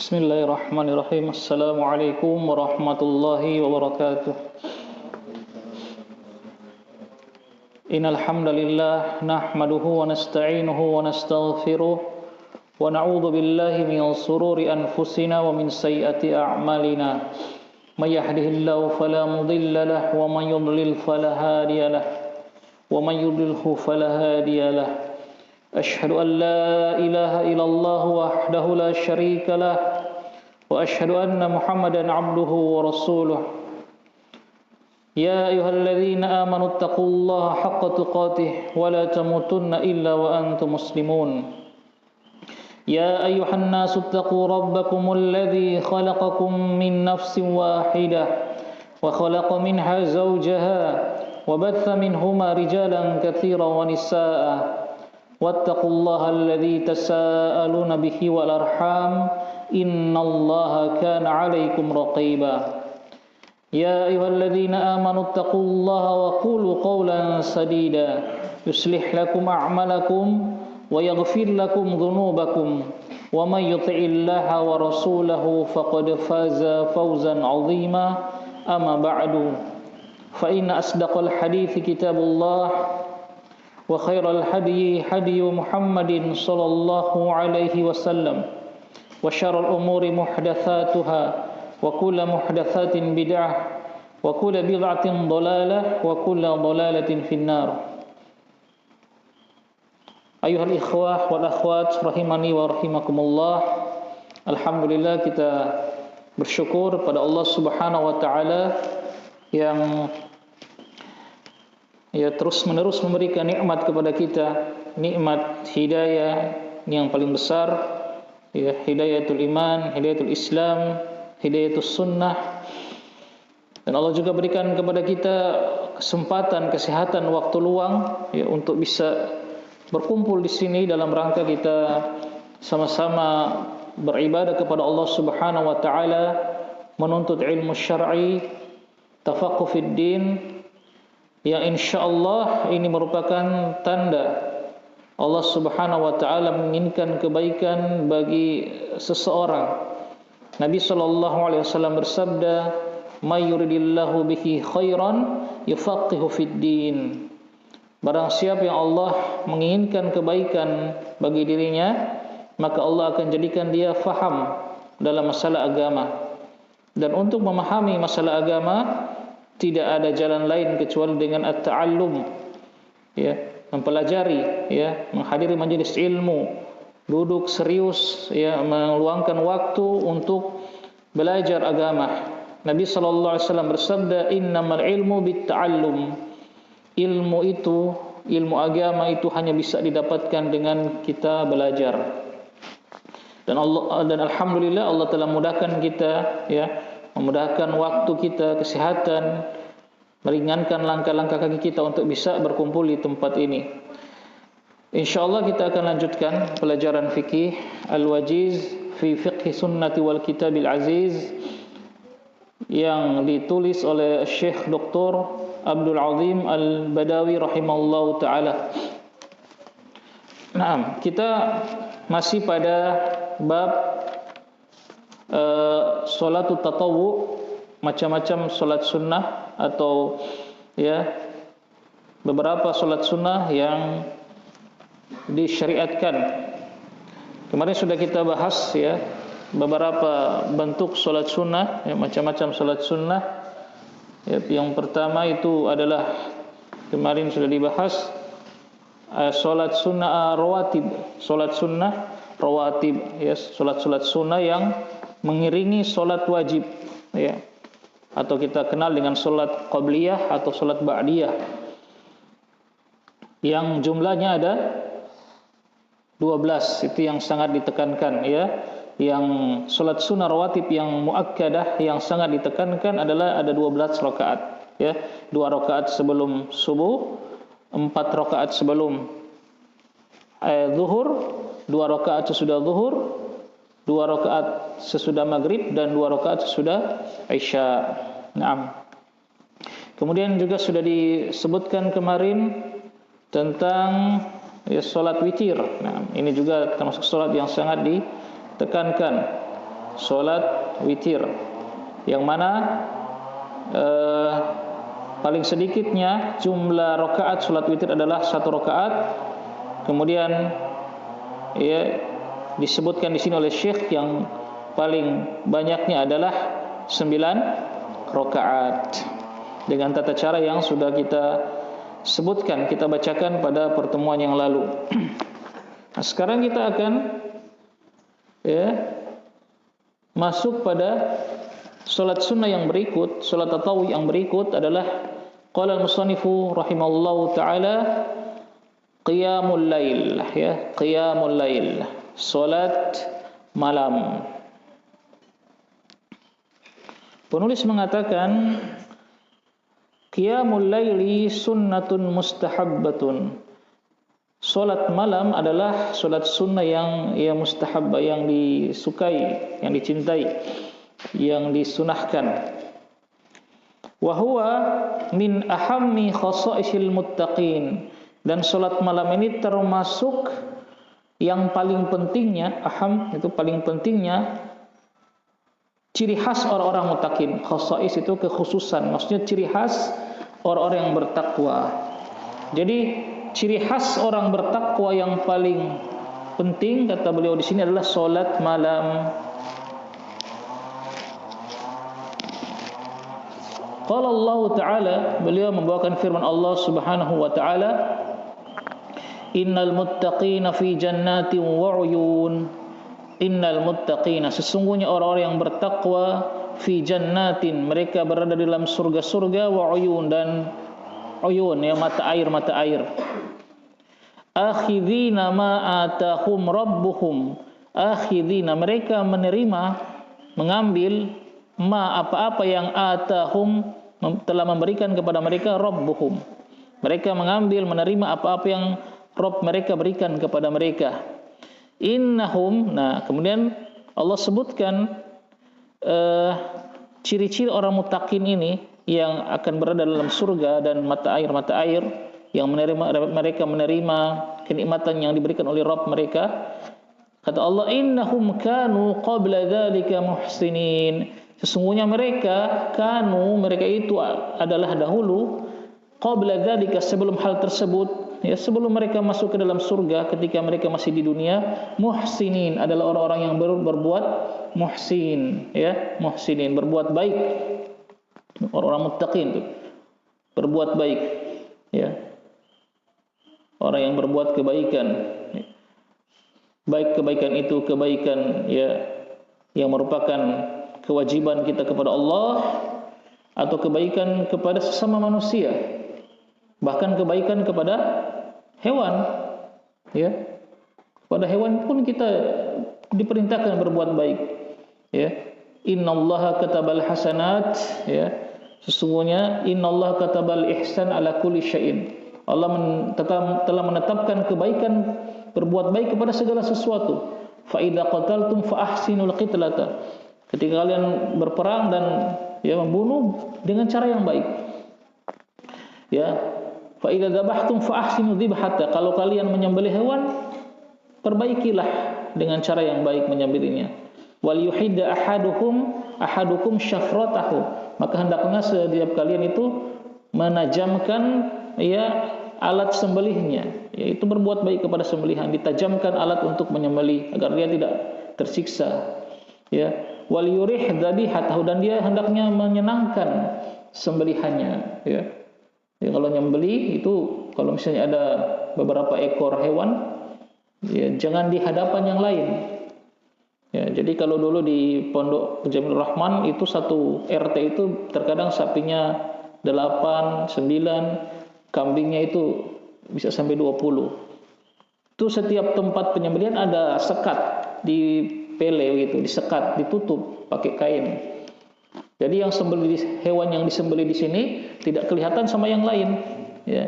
Bismillahirrahmanirrahim. Assalamualaikum warahmatullahi wabarakatuh. Innal hamdalillah nahmaduhu wa nasta'inuhu wa nastaghfiruh wa na'udzu billahi min shururi anfusina wa min sayyiati a'malina. May yahdihillahu fala mudilla lahu wa may yudlil fala hadiya lahu wa may yudlilhu fala hadiya lahu. Ashhadu an la ilaha illallah wahdahu la syarika lah wa ashhadu anna Muhammadan abduhu wa rasuluh. Ya ayyuhalladzina amanu taqullaha haqqa tuqatih wa la tamutunna illa wa antum muslimun. Ya ayyuhan nasu taqu rabbakumul ladzi khalaqakum min nafsin wahidah wa khalaqa minha zawjaha wa batha minhuma rijalan katsiran wa nisaa'a. Wattaqullaha alladzi tasaaluna bihi wal arham innallaha kana 'alaikum raqiba. Ya ayyuhalladzina amanu taqullaha wa qulu qawlan sadida yuslih lakum a'malakum wa yaghfir lakum dhunubakum wa may yuti'illaha wa rasulahu faqad faza fawzan 'azima. Amma ba'du, fa inna asdaqal hadithi kitabullah wa khairal hadyi hadyu Muhammadin sallallahu alaihi wasallam wa syarrul umuri muhdatsatuha wa kullu muhdatsatin bid'ah wa kullu bid'atin dhalalah wa kullu dhalalatin finnar. Ayuhal ikhwah wal akhwat rahimani wa rahimakumullah. Alhamdulillah, kita bersyukur pada Allah Subhanahu wa taala yang terus menerus memberikan nikmat kepada kita, nikmat hidayah yang paling besar, hidayatul iman, hidayatul Islam, hidayatul sunnah. Dan Allah juga berikan kepada kita kesempatan, kesehatan, waktu luang untuk bisa berkumpul di sini dalam rangka kita sama-sama beribadah kepada Allah Subhanahu wa taala, menuntut ilmu syar'i, tafaqquh fid din, yang insyaallah ini merupakan tanda Allah Subhanahu wa taala menginginkan kebaikan bagi seseorang. Nabi sallallahu alaihi wasallam bersabda, "May yuridillahu bihi khairan yufaqihu fid din." Barang siapa yang Allah menginginkan kebaikan bagi dirinya, maka Allah akan jadikan dia faham dalam masalah agama. Dan untuk memahami masalah agama tidak ada jalan lain kecuali dengan at-ta'allum, mempelajari, menghadiri majelis ilmu, duduk serius, meluangkan waktu untuk belajar agama. Nabi sallallahu alaihi wasallam bersabda, "Innamal ilmu bit-ta'allum." Ilmu agama itu hanya bisa didapatkan dengan kita belajar. Dan alhamdulillah Allah telah mudahkan kita, memudahkan waktu kita, kesehatan, meringankan langkah-langkah kaki kita untuk bisa berkumpul di tempat ini. InsyaAllah kita akan lanjutkan pelajaran fikih Al-Wajiz fi Fiqhi Sunnati wal Kitabil Aziz yang ditulis oleh Syekh Dr. Abdul Azim Al-Badawi rahimahullahu ta'ala. Nah, kita masih pada bab solatut tatawwu, macam-macam solat sunnah atau beberapa solat sunnah yang disyariatkan. Kemarin sudah kita bahas beberapa bentuk solat sunnah, macam-macam solat sunnah. Yang pertama itu adalah kemarin sudah dibahas solat sunnah rawatib, solat sunnah rawatib, solat-solat sunnah yang mengiringi solat wajib, atau kita kenal dengan solat qabliyah atau solat ba'diyah, yang jumlahnya ada 12. Itu yang sangat ditekankan, yang solat sunnah rawatib yang muakkadah yang sangat ditekankan adalah ada 12 rakaat, 2 rakaat sebelum subuh, 4 rakaat sebelum zuhur, 2 rakaat sesudah zuhur, 2 rakaat sesudah maghrib, dan 2 rakaat sesudah isya. Naam. Kemudian juga sudah disebutkan kemarin tentang salat witir. Nah, ini juga termasuk salat yang sangat ditekankan. salat witir, yang mana paling sedikitnya jumlah rakaat salat witir adalah 1 rakaat. Kemudian ya disebutkan di sini oleh Syekh yang paling banyaknya adalah 9 rakaat dengan tata cara yang sudah kita sebutkan, kita bacakan pada pertemuan yang lalu. Nah, sekarang kita akan masuk pada salat sunnah yang berikut. Salat tatawwu yang berikut adalah qala al-musannifu rahimahullahu taala qiyamul lail, qiyamul lail, salat malam. Penulis mengatakan qiyamul laili sunnatun mustahabbatun. Salat malam adalah salat sunnah yang mustahabbah, yang disukai, yang dicintai, yang disunahkan. Wa huwa min ahammi khasaisil muttaqin. Dan salat malam ini termasuk yang paling pentingnya, aham itu paling pentingnya, ciri khas orang-orang muttaqin. Khasais itu kekhususan, maksudnya ciri khas orang-orang yang bertakwa. Jadi ciri khas orang bertakwa yang paling penting, kata beliau di sini, adalah salat malam. Qala Allah Ta'ala, beliau membawakan firman Allah Subhanahu wa Ta'ala, innal muttaqina fi jannatin wa uyun. Innal muttaqina, sesungguhnya orang-orang yang bertakwa, fi jannatin, mereka berada di dalam surga-surga, wa uyun, dan uyun, ya mata air. Akhidhina ma atahum rabbuhum. Akhidhina, mereka menerima, mengambil, ma apa-apa yang atahum telah memberikan kepada mereka, rabbuhum. Mereka mengambil, menerima apa-apa yang Rabb mereka berikan kepada mereka. Innahum, nah kemudian Allah sebutkan ciri-ciri orang muttaqin ini yang akan berada dalam surga dan mata air yang mereka menerima kenikmatan yang diberikan oleh Rabb mereka. Kata Allah, innahum kanu qabla dzalika muhsinin. Sesungguhnya mereka itu adalah dahulu, qabla dzalika, sebelum hal tersebut, ya sebelum mereka masuk ke dalam surga, ketika mereka masih di dunia, muhsinin, adalah orang-orang yang berbuat muhsin, ya muhsinin, berbuat baik. Orang-orang muttaqin itu berbuat baik, ya. Orang yang berbuat kebaikan, baik kebaikan itu kebaikan ya yang merupakan kewajiban kita kepada Allah, atau kebaikan kepada sesama manusia, bahkan kebaikan kepada hewan, ya. Kepada hewan pun kita diperintahkan berbuat baik, ya. Innallaha katabal hasanat, ya. Sesungguhnya innallaha katabal ihsan ala kulli syai'in. Allah telah menetapkan kebaikan, berbuat baik kepada segala sesuatu. Fa idza qataltum fa ahsinul qitlata. Ketika kalian berperang dan ya membunuh dengan cara yang baik. Ya. Fa idza dzabhtum fa ahsinu dzibhata. Kalau kalian menyembelih hewan, perbaikilah dengan cara yang baik menyembelihnya. Wal yuhidda ahadukum syafratahu. Maka hendaknya setiap kalian itu menajamkan ya alat sembelihnya, yaitu berbuat baik kepada sembelihan, ditajamkan alat untuk menyembelih agar dia tidak tersiksa, ya. Wal yurih dzabihatahu, dan dia hendaknya menyenangkan sembelihannya, ya. Ya, kalau nyembelih itu, kalau misalnya ada beberapa ekor hewan, ya jangan di hadapan yang lain. Ya, jadi kalau dulu di Pondok Jamil Rahman itu satu RT itu terkadang sapinya 8, 9, kambingnya itu bisa sampai 20. Itu setiap tempat penyembelihan ada sekat di pele gitu, disekat, ditutup pakai kain. Jadi yang hewan yang disembelih di sini tidak kelihatan sama yang lain, ya.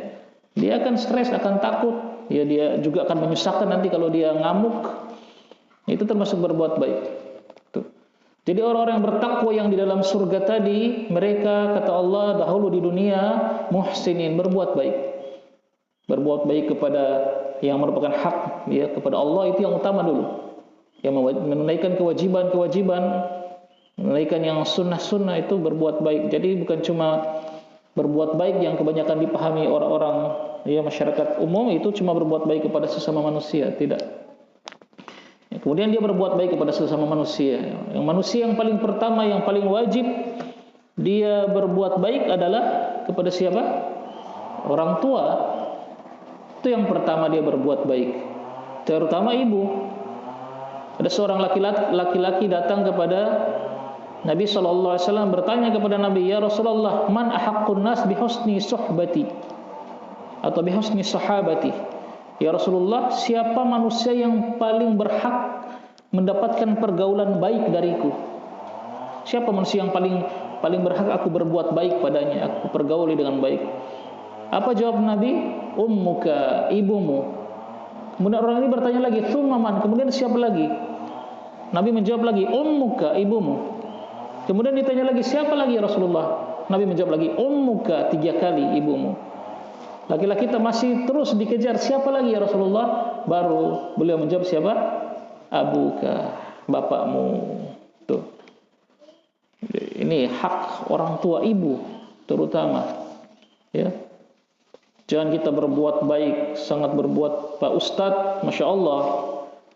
Dia akan stres, akan takut, ya dia juga akan menyusahkan nanti kalau dia ngamuk. Itu termasuk berbuat baik. Tuh. Jadi orang-orang yang bertakwa yang di dalam surga tadi, mereka kata Allah dahulu di dunia muhsinin, berbuat baik. Berbuat baik kepada yang merupakan hak, ya, kepada Allah, itu yang utama dulu. yang menunaikan kewajiban-kewajiban, menunaikan yang sunnah-sunnah itu berbuat baik. Jadi bukan cuma berbuat baik yang kebanyakan dipahami orang-orang ya masyarakat umum itu cuma berbuat baik kepada sesama manusia, tidak. Ya, kemudian dia berbuat baik kepada sesama manusia. Yang manusia yang paling pertama, yang paling wajib dia berbuat baik adalah kepada siapa? Orang tua. Itu yang pertama dia berbuat baik. Terutama ibu. Ada seorang laki-laki datang kepada Nabi SAW bertanya kepada Nabi, "Ya Rasulullah, man ahaqqun nas bihusni suhbati?" Atau bihusni sahabati. "Ya Rasulullah, siapa manusia yang paling berhak mendapatkan pergaulan baik dariku? Siapa manusia yang paling berhak aku berbuat baik padanya, aku pergauli dengan baik?" Apa jawab Nabi? "Ummuka, ibumu." Kemudian orang ini bertanya lagi, "Tsumma man?" Kemudian siapa lagi? Nabi menjawab lagi, "Ummuka, ibumu." Kemudian ditanya lagi, "Siapa lagi ya Rasulullah?" Nabi menjawab lagi, "Ummuka," 3 kali, ibumu. Laki-laki kita masih terus dikejar, "Siapa lagi ya Rasulullah?" Baru beliau menjawab, "Siapa?" "Abuka," bapakmu. Tuh. Ini hak orang tua ibu terutama. Ya. Jangan kita berbuat baik, sangat berbuat Pak Ustadz, Masya Allah.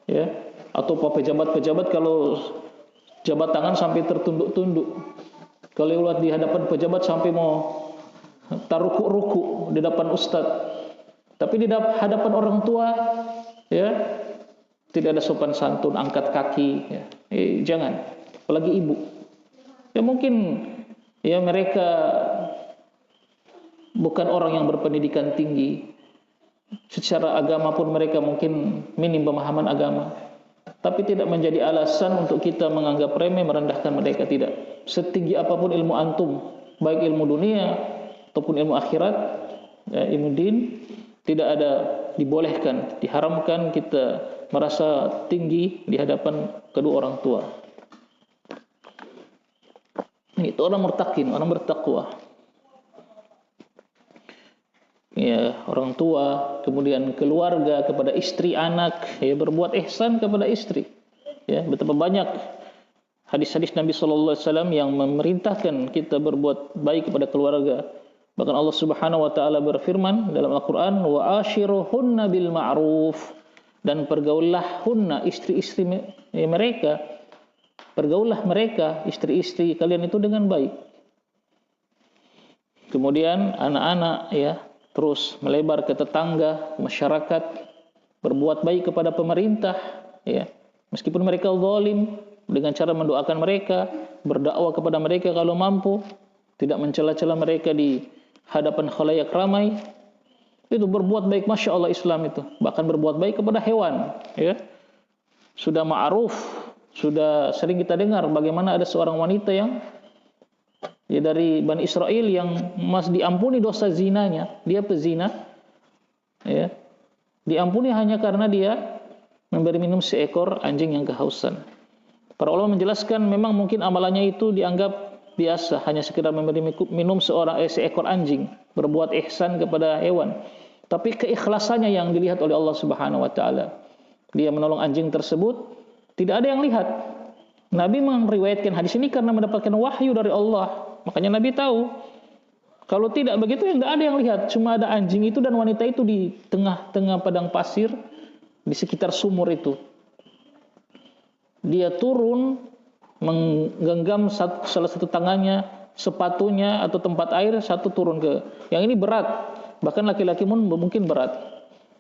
Ya. Atau Pak pejabat-pejabat kalau jabat tangan sampai tertunduk-tunduk. Kalau lewat di hadapan pejabat sampai mau taruku-ruku di depan ustadz. Tapi di hadapan orang tua, ya, tidak ada sopan santun, angkat kaki. Ya. Jangan, apalagi ibu. Ya mungkin, ya mereka bukan orang yang berpendidikan tinggi. Secara agama pun mereka mungkin minim pemahaman agama. Tapi tidak menjadi alasan untuk kita menganggap remeh, merendahkan mereka, tidak. Setinggi apapun ilmu antum, baik ilmu dunia ataupun ilmu akhirat, ya, ilmu din, tidak ada dibolehkan, diharamkan kita merasa tinggi di hadapan kedua orang tua. Itu orang murtakin, orang bertakwa. Ya, orang tua, kemudian keluarga, kepada istri, anak, ya, berbuat ihsan kepada istri. Ya, betapa banyak hadis-hadis Nabi SAW yang memerintahkan kita berbuat baik kepada keluarga. Bahkan Allah Subhanahu wa taala berfirman dalam Al-Qur'an, "Wa ashiruhunna bil ma'ruf," dan pergaulah hunna, istri-istri mereka, pergaulah mereka, istri-istri kalian itu dengan baik. Kemudian anak-anak, ya, terus melebar ke tetangga, masyarakat, berbuat baik kepada pemerintah, ya. Meskipun mereka zalim, dengan cara mendoakan mereka, berdakwah kepada mereka kalau mampu, tidak mencela-cela mereka di hadapan khalayak ramai. Itu berbuat baik, Masya Allah Islam itu. Bahkan berbuat baik kepada hewan, ya. Sudah ma'ruf, sudah sering kita dengar bagaimana ada seorang wanita yang, ya, dari Bani Israel yang masih diampuni dosa zinanya. Dia pezina, ya, diampuni hanya karena dia memberi minum seekor anjing yang kehausan. Para ulama menjelaskan memang mungkin amalannya itu dianggap biasa, hanya sekedar memberi minum seekor anjing, berbuat ihsan kepada hewan. Tapi keikhlasannya yang dilihat oleh Allah Subhanahu wa taala. Dia menolong anjing tersebut, tidak ada yang lihat. Nabi meriwayatkan hadis ini karena mendapatkan wahyu dari Allah. Makanya Nabi tahu. Kalau tidak begitu, ya tidak ada yang lihat. Cuma ada anjing itu dan wanita itu di tengah-tengah padang pasir, di sekitar sumur itu. Dia turun, menggenggam salah satu tangannya, sepatunya atau tempat air, satu turun ke. Yang ini berat. Bahkan laki-laki pun mungkin berat.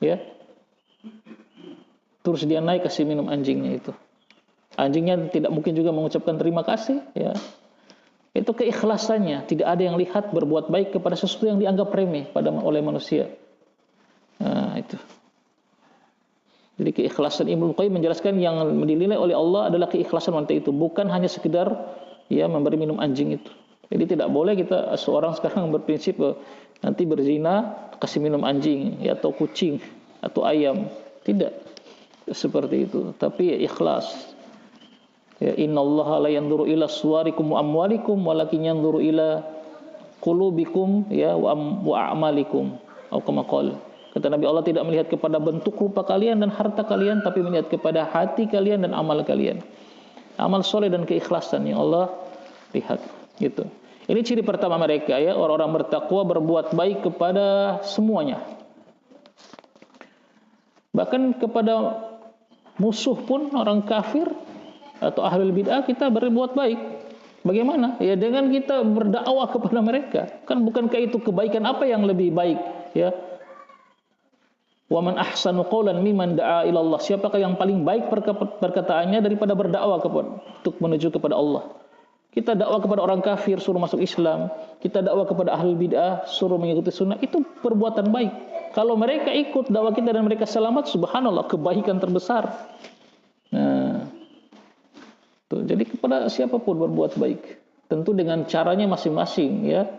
Ya. Terus dia naik kasih minum anjingnya itu. Anjingnya tidak mungkin juga mengucapkan terima kasih, ya. Itu keikhlasannya, tidak ada yang lihat berbuat baik kepada sesuatu yang dianggap remeh oleh manusia. Nah, itu. Jadi keikhlasan Ibnu Qayyim menjelaskan yang dinilai oleh Allah adalah keikhlasan wanita itu, bukan hanya sekedar, ya, memberi minum anjing itu. Jadi tidak boleh kita seorang sekarang berprinsip nanti berzina kasih minum anjing, ya, atau kucing atau ayam. Tidak seperti itu, tapi ya, ikhlas. Ya, innallaha la yanzuru ila suwarikum wa amwalikum walakin yanzuru ila qulubikum, ya, wa a'malikum. Atau kama qala. Kata Nabi, Allah tidak melihat kepada bentuk rupa kalian dan harta kalian, tapi melihat kepada hati kalian dan amal kalian. Amal soleh dan keikhlasan yang Allah lihat. Gitu. Ini ciri pertama mereka, ya, orang-orang bertakwa berbuat baik kepada semuanya. Bahkan kepada musuh pun, orang kafir atau ahlul bid'ah, kita berbuat baik. Bagaimana? Ya dengan kita berdakwah kepada mereka. Kan bukankah itu kebaikan apa yang lebih baik, ya? Wa man ahsanu qawlan mimman da'a ila Allah. Siapakah yang paling baik perkataannya daripada berdakwah untuk menuju kepada Allah? Kita dakwah kepada orang kafir suruh masuk Islam, kita dakwah kepada ahli bid'ah suruh mengikuti sunnah, itu perbuatan baik. Kalau mereka ikut dakwah kita dan mereka selamat, subhanallah, kebaikan terbesar. Nah, tuh, jadi kepada siapapun berbuat baik, tentu dengan caranya masing-masing, ya,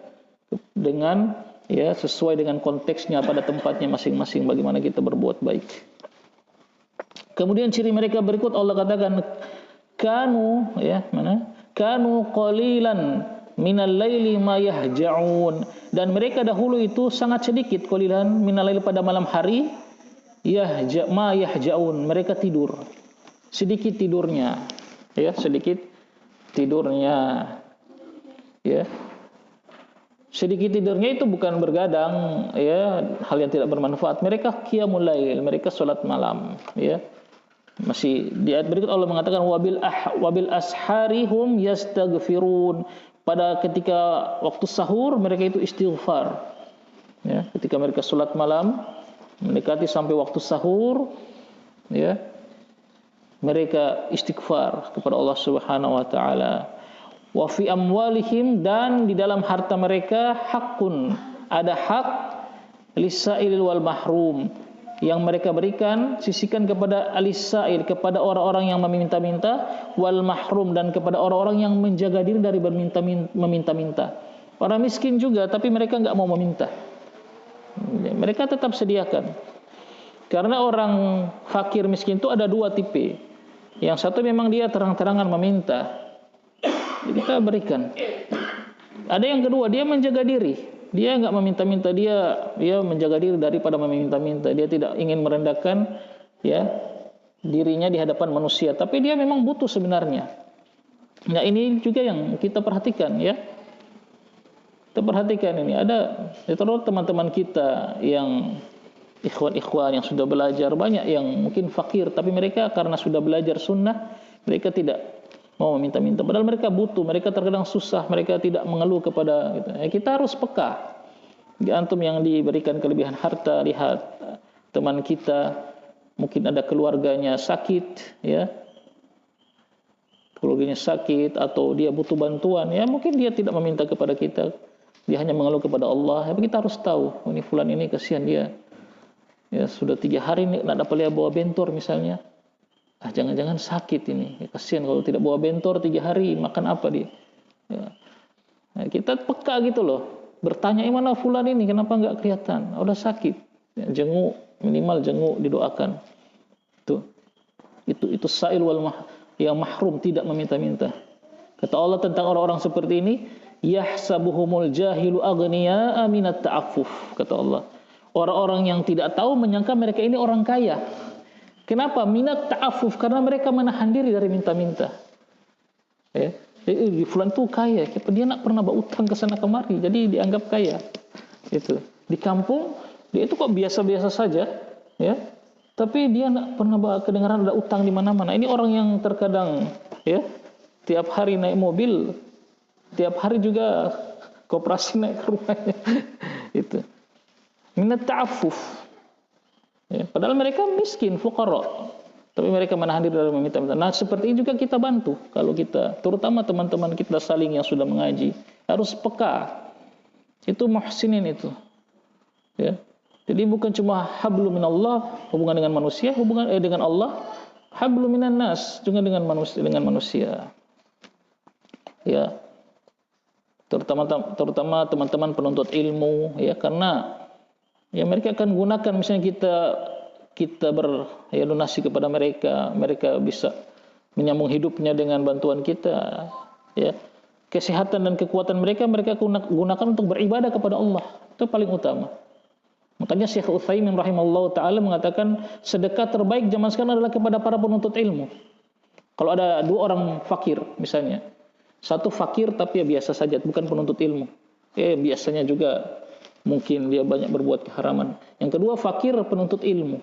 dengan, ya, sesuai dengan konteksnya pada tempatnya masing-masing bagaimana kita berbuat baik. Kemudian ciri mereka berikut Allah katakan kanu, ya, mana? Kanu qalilan minal laili ma yahja'un, dan mereka dahulu itu sangat sedikit, qalilan minal laili, pada malam hari, ma yahja'un, mereka tidur. Sedikit tidurnya, ya, sedikit tidurnya. Ya. Sedikit tidurnya itu bukan bergadang, ya, hal yang tidak bermanfaat. Mereka qiyamul lail, mereka salat malam, ya. Masih di ayat berikut Allah mengatakan wabil asharihum yastaghfirun, pada ketika waktu sahur mereka itu istighfar, ya, ketika mereka salat malam mendekati sampai waktu sahur, ya, mereka istighfar kepada Allah Subhanahu wa taala. Wa fi amwalihim, dan di dalam harta mereka hakun, ada hak, lisail wal mahrum, yang mereka berikan, sisihkan kepada alisail, kepada orang-orang yang meminta-minta, wal mahrum, dan kepada orang-orang yang menjaga diri dari meminta-minta. Orang miskin juga, tapi mereka enggak mau meminta. Mereka tetap sediakan. Karena orang fakir miskin itu ada dua tipe. Yang satu memang dia terang-terangan meminta, jadi kita berikan. Ada yang kedua, dia menjaga diri. Dia enggak meminta-minta, dia menjaga diri daripada meminta-minta. Dia tidak ingin merendahkan, ya, dirinya di hadapan manusia, tapi dia memang butuh sebenarnya. Nah, ini juga yang kita perhatikan, ya. Kita perhatikan ini, ada terutama teman-teman kita yang ikhwan-ikhwan yang sudah belajar, banyak yang mungkin fakir, tapi mereka karena sudah belajar sunnah, mereka tidak mau meminta-minta. Padahal mereka butuh, mereka terkadang susah, mereka tidak mengeluh kepada gitu. Kita harus peka. Di antum yang diberikan kelebihan harta, lihat teman kita mungkin ada keluarganya sakit, ya, keluarganya sakit atau dia butuh bantuan, ya, mungkin dia tidak meminta kepada kita, dia hanya mengeluh kepada Allah. Tapi kita harus tahu, ini fulan ini kasihan dia, ya, sudah 3 hari nih nak dapat dia bawa bentor misalnya. Jangan-jangan sakit ini, ya, kasihan kalau tidak bawa bentor 3 hari, makan apa dia, ya. Nah, kita peka gitu loh, bertanya mana fulan ini, kenapa enggak kelihatan, udah sakit, ya, jenguk, minimal jenguk, didoakan. Itu sa'il yang mahrum, tidak meminta-minta. Kata Allah tentang orang-orang seperti ini, yahsabuhumul jahilu aghniya'a minat ta'affuf, kata Allah. Orang-orang yang tidak tahu menyangka mereka ini orang kaya. Kenapa? Minat ta'affuf, karena mereka menahan diri dari minta-minta. Ya, di fulan tuh kaya, dia nak pernah berutang ke sana kemari, jadi dianggap kaya. Itu di kampung dia itu kok biasa-biasa saja, ya. Tapi dia nak pernah kedengaran ada utang di mana-mana. Ini orang yang terkadang, ya, tiap hari naik mobil, tiap hari juga koperasi naik ke rumahnya. Itu minat ta'affuf. Ya, padahal mereka miskin, fuqara, tapi mereka menahan diri dari meminta-minta. Nah, seperti ini juga kita bantu. Kalau kita, terutama teman-teman kita saling yang sudah mengaji, harus peka. Itu muhsinin itu. Ya. Jadi bukan cuma hablu minallah, hubungan dengan manusia, hubungan dengan Allah, hablu minan nas, juga dengan manusia. Ya. Terutama teman-teman penuntut ilmu, ya, karena ya mereka akan gunakan, misalnya kita donasi kepada mereka, mereka bisa menyambung hidupnya dengan bantuan kita, ya. Kesehatan dan kekuatan mereka gunakan untuk beribadah kepada Allah. Itu paling utama. Makanya Syekh Utsaimin rahimahullah ta'ala mengatakan sedekah terbaik zaman sekarang adalah kepada para penuntut ilmu. Kalau ada dua orang fakir misalnya, satu fakir tapi ya biasa saja, bukan penuntut ilmu, biasanya juga mungkin dia banyak berbuat keharaman. Yang kedua fakir penuntut ilmu.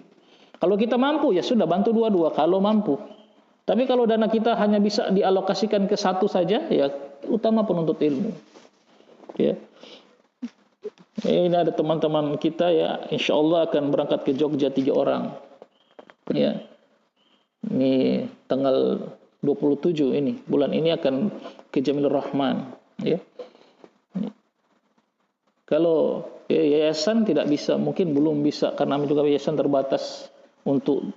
Kalau kita mampu ya sudah bantu dua-dua kalau mampu. Tapi kalau dana kita hanya bisa dialokasikan ke satu saja, ya utama penuntut ilmu. Ya. Ini ada teman-teman kita ya, insya Allah akan berangkat ke Jogja 3 orang. Ya. Ini tanggal 27 ini, bulan ini akan ke Jamilur Rahman. Ya. Kalau yayasan tidak bisa, mungkin belum bisa karena juga yayasan terbatas untuk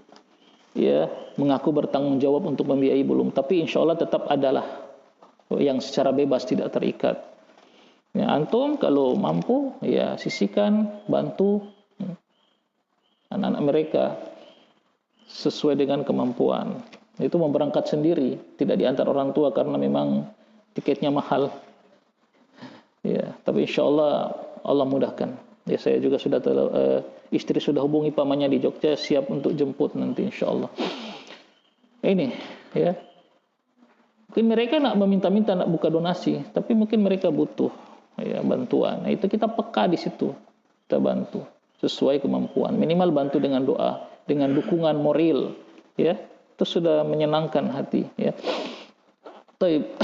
ya mengaku bertanggung jawab untuk membiayai belum. Tapi insya Allah tetap adalah yang secara bebas tidak terikat. Ya, antum kalau mampu ya sisihkan, bantu anak-anak mereka sesuai dengan kemampuan. Itu mau berangkat sendiri, tidak diantar orang tua karena memang tiketnya mahal. Ya, tapi insya Allah Allah mudahkan. Ya, saya juga sudah istri sudah hubungi pamannya di Jogja, siap untuk jemput nanti insya Allah. Ini ya, mungkin mereka nak meminta-minta nak buka donasi, tapi mungkin mereka butuh ya bantuan. Nah, itu kita peka di situ, kita bantu sesuai kemampuan. Minimal bantu dengan doa, dengan dukungan moral, ya itu sudah menyenangkan hati. Ya, Taib.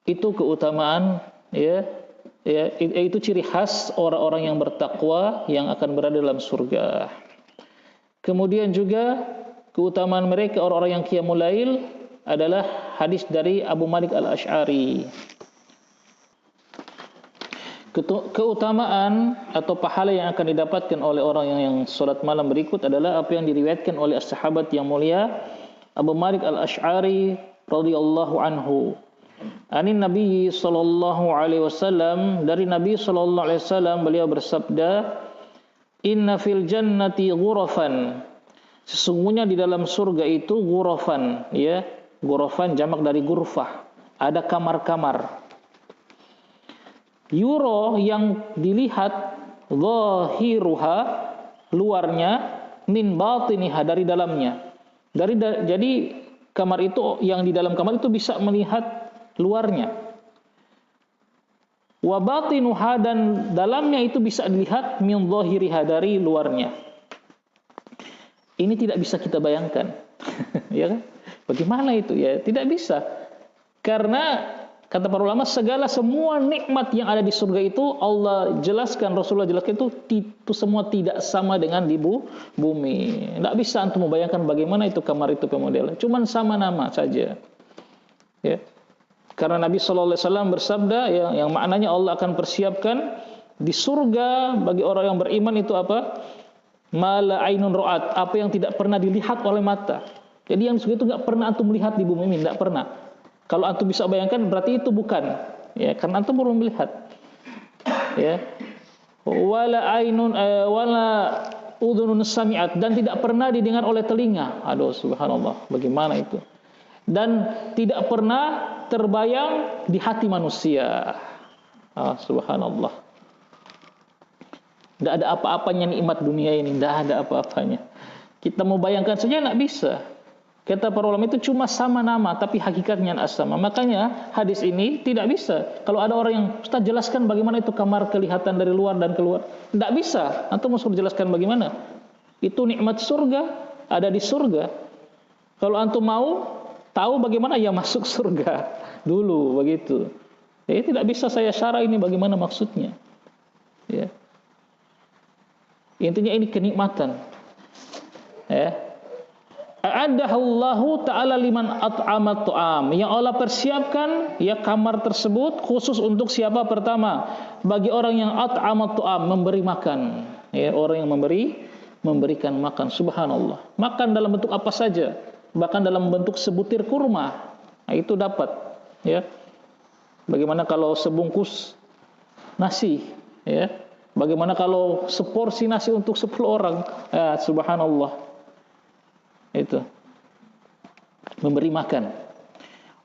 Itu keutamaan ya, itu ciri khas orang-orang yang bertakwa yang akan berada dalam surga. Kemudian juga keutamaan mereka orang-orang yang qiyamul lail adalah hadis dari Abu Malik Al-Asy'ari. Keutamaan atau pahala yang akan didapatkan oleh orang yang salat malam berikut adalah apa yang diriwayatkan oleh sahabat yang mulia Abu Malik Al-Asy'ari radhiyallahu anhu. Anin Nabi sallallahu alaihi wasallam, dari Nabi sallallahu alaihi wasallam beliau bersabda, "Inna fil jannati ghurafan." Sesungguhnya di dalam surga itu ghurafan, ya. Ghurafan jamak dari ghurfah. Ada kamar-kamar. Yuro yang dilihat zahiruha luarnya min batiniha dari dalamnya. Jadi kamar itu yang di dalam kamar itu bisa melihat luarnya. Wa batinuha dan dalamnya itu bisa dilihat min zahiriha dari luarnya. Ini tidak bisa kita bayangkan. Ya kan? Bagaimana itu ya? Tidak bisa. Karena kata para ulama semua nikmat yang ada di surga itu Allah jelaskan, Rasulullah jelaskan itu semua tidak sama dengan di bumi. Tidak bisa untuk membayangkan bagaimana itu kamar itu pemodelan. Cuman sama nama saja. Ya. Karena Nabi sallallahu alaihi wasallam bersabda yang maknanya Allah akan persiapkan di surga bagi orang yang beriman itu apa? Mala ainun ra'at, apa yang tidak pernah dilihat oleh mata. Jadi yang segitu enggak pernah antum lihat di bumi ini, enggak pernah. Kalau antum bisa bayangkan berarti itu bukan, ya, karena antum belum melihat. Ya. Wala ainun wala udhunun sami'at, dan tidak pernah didengar oleh telinga. Aduh subhanallah, bagaimana itu? Dan tidak pernah terbayang di hati manusia. Subhanallah. Tidak ada apa-apanya nikmat dunia ini, tidak ada apa-apanya. Kita mau bayangkan saja tidak bisa. Kata para ulama itu cuma sama nama, tapi hakikatnya tidak sama. Makanya hadis ini tidak bisa. Kalau ada orang yang Ustaz jelaskan bagaimana itu kamar kelihatan dari luar dan keluar, tidak bisa. Antum mau suruh jelaskan bagaimana? Itu nikmat surga, ada di surga. Kalau antum mau tahu bagaimana ya masuk surga dulu begitu. Ya, tidak bisa saya syarah ini bagaimana maksudnya. Ya. Intinya ini kenikmatan. Ya. A'addahallahu ta'ala liman at'amat tu'am. Yang Allah persiapkan ya kamar tersebut khusus untuk siapa? Pertama, bagi orang yang at'amat tu'am, memberi makan. Ya, orang yang memberikan makan. Subhanallah. Makan dalam bentuk apa saja. Bahkan dalam bentuk sebutir kurma. Nah, itu dapat. Ya. Bagaimana kalau sebungkus nasi? Ya. Bagaimana kalau seporsi nasi untuk 10 orang? Ya, subhanallah. Itu. Memberi makan.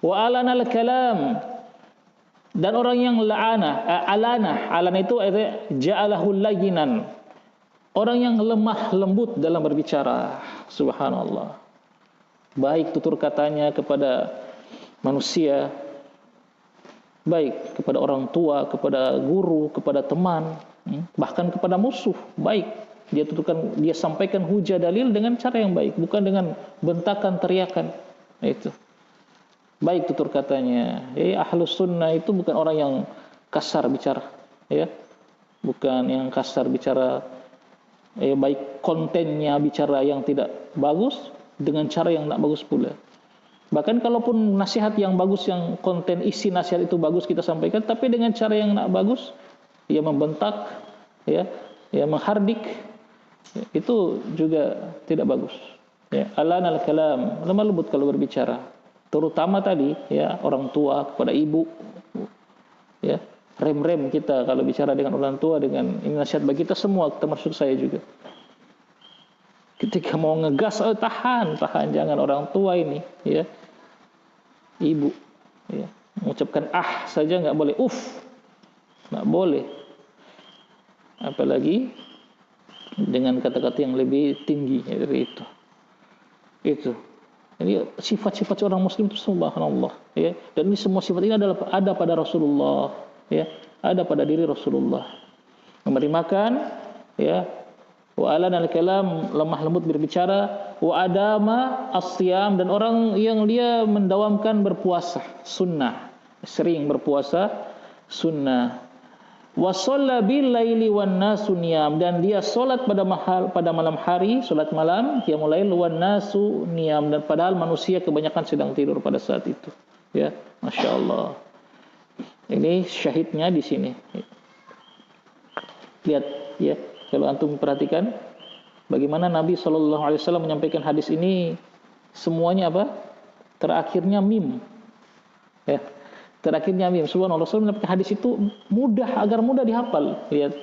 Wa alanal kalam. Dan orang yang alana itu ja'alahu layyinan, orang yang lemah lembut dalam berbicara. Subhanallah. Baik tutur katanya kepada manusia, baik kepada orang tua, kepada guru, kepada teman, bahkan kepada musuh. Baik dia sampaikan hujah dalil dengan cara yang baik, bukan dengan bentakan, teriakan. Itu baik tutur katanya. Ahlus sunnah itu bukan orang yang kasar bicara, ya, bukan yang kasar bicara, baik kontennya bicara yang tidak bagus dengan cara yang tidak bagus pula. Bahkan kalaupun nasihat yang bagus, yang konten isi nasihat itu bagus kita sampaikan, tapi dengan cara yang tidak bagus, ya membentak, ya menghardik, itu juga tidak bagus. Ya, alanal kalam, lemah lembut kalau berbicara. Terutama tadi, ya, orang tua kepada ibu, ya, rem kita kalau bicara dengan orang tua, dengan ini nasihat bagi kita semua, termasuk saya juga. Ketika mau ngegas, tahan, jangan. Orang tua ini, ya, ibu, ya, mengucapkan saja nggak boleh, nggak boleh, apalagi dengan kata-kata yang lebih tinggi dari itu. Jadi sifat-sifat orang muslim itu subhanallah, ya. Dan ini semua sifat ini ada pada Rasulullah, ya, ada pada diri Rasulullah. Memberi makan, ya, wa alanal kalam, lemah lembut berbicara, wa adama as-siyam, dan orang yang dia mendawamkan berpuasa sunnah, sering berpuasa sunnah. Wa shalla bil laili wan nasu niyam, dan dia salat pada malam hari, salat malam, qiyamul lail, wan nasu niyam, dan padahal manusia kebanyakan sedang tidur pada saat itu, ya. Masya Allah, ini syahidnya di sini. Lihat, ya, kalau antum perhatikan bagaimana Nabi SAW menyampaikan hadis ini, semuanya apa? Terakhirnya mim, ya. Terakhirnya mim. Subhanallah, Rasul menyampaikan hadis itu mudah, agar mudah dihafal. Lihat,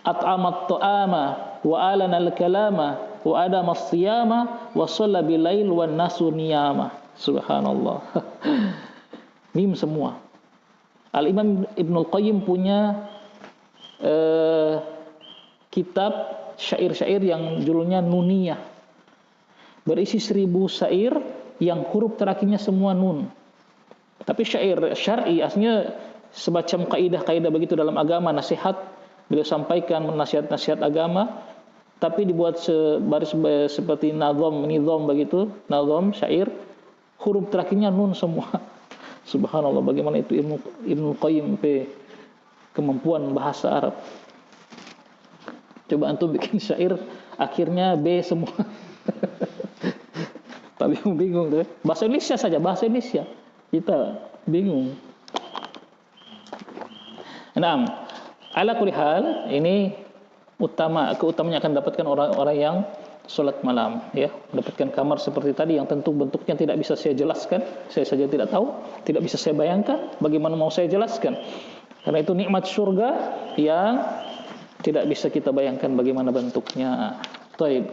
at'amat ta'ama wa alanal kalama wa adama as-siyama wa shalla bil lail wan nasu niyama. Subhanallah. Mim semua. Al-Imam Ibnul Qayyim punya kitab syair-syair yang judulnya Nuniyah, berisi 1000 syair yang huruf terakhirnya semua nun. Tapi syair syar'i aslinya semacam kaidah-kaidah begitu dalam agama, nasihat beliau sampaikan, nasihat-nasihat agama, tapi dibuat sebaris seperti nizam begitu, nizam syair, huruf terakhirnya nun semua. Subhanallah, bagaimana itu Ibnu Qayyim kemampuan bahasa Arab. Coba antum bikin syair akhirnya B semua. Tapi bingung tuh. Bahasa Indonesia saja, bahasa Indonesia kita bingung. Naam, ala kulli hal, ini keutamanya akan dapatkan orang-orang yang salat malam, ya, mendapatkan kamar seperti tadi yang tentu bentuknya tidak bisa saya jelaskan, saya saja tidak tahu, tidak bisa saya bayangkan, bagaimana mau saya jelaskan? Karena itu nikmat surga yang tidak bisa kita bayangkan bagaimana bentuknya. Taib.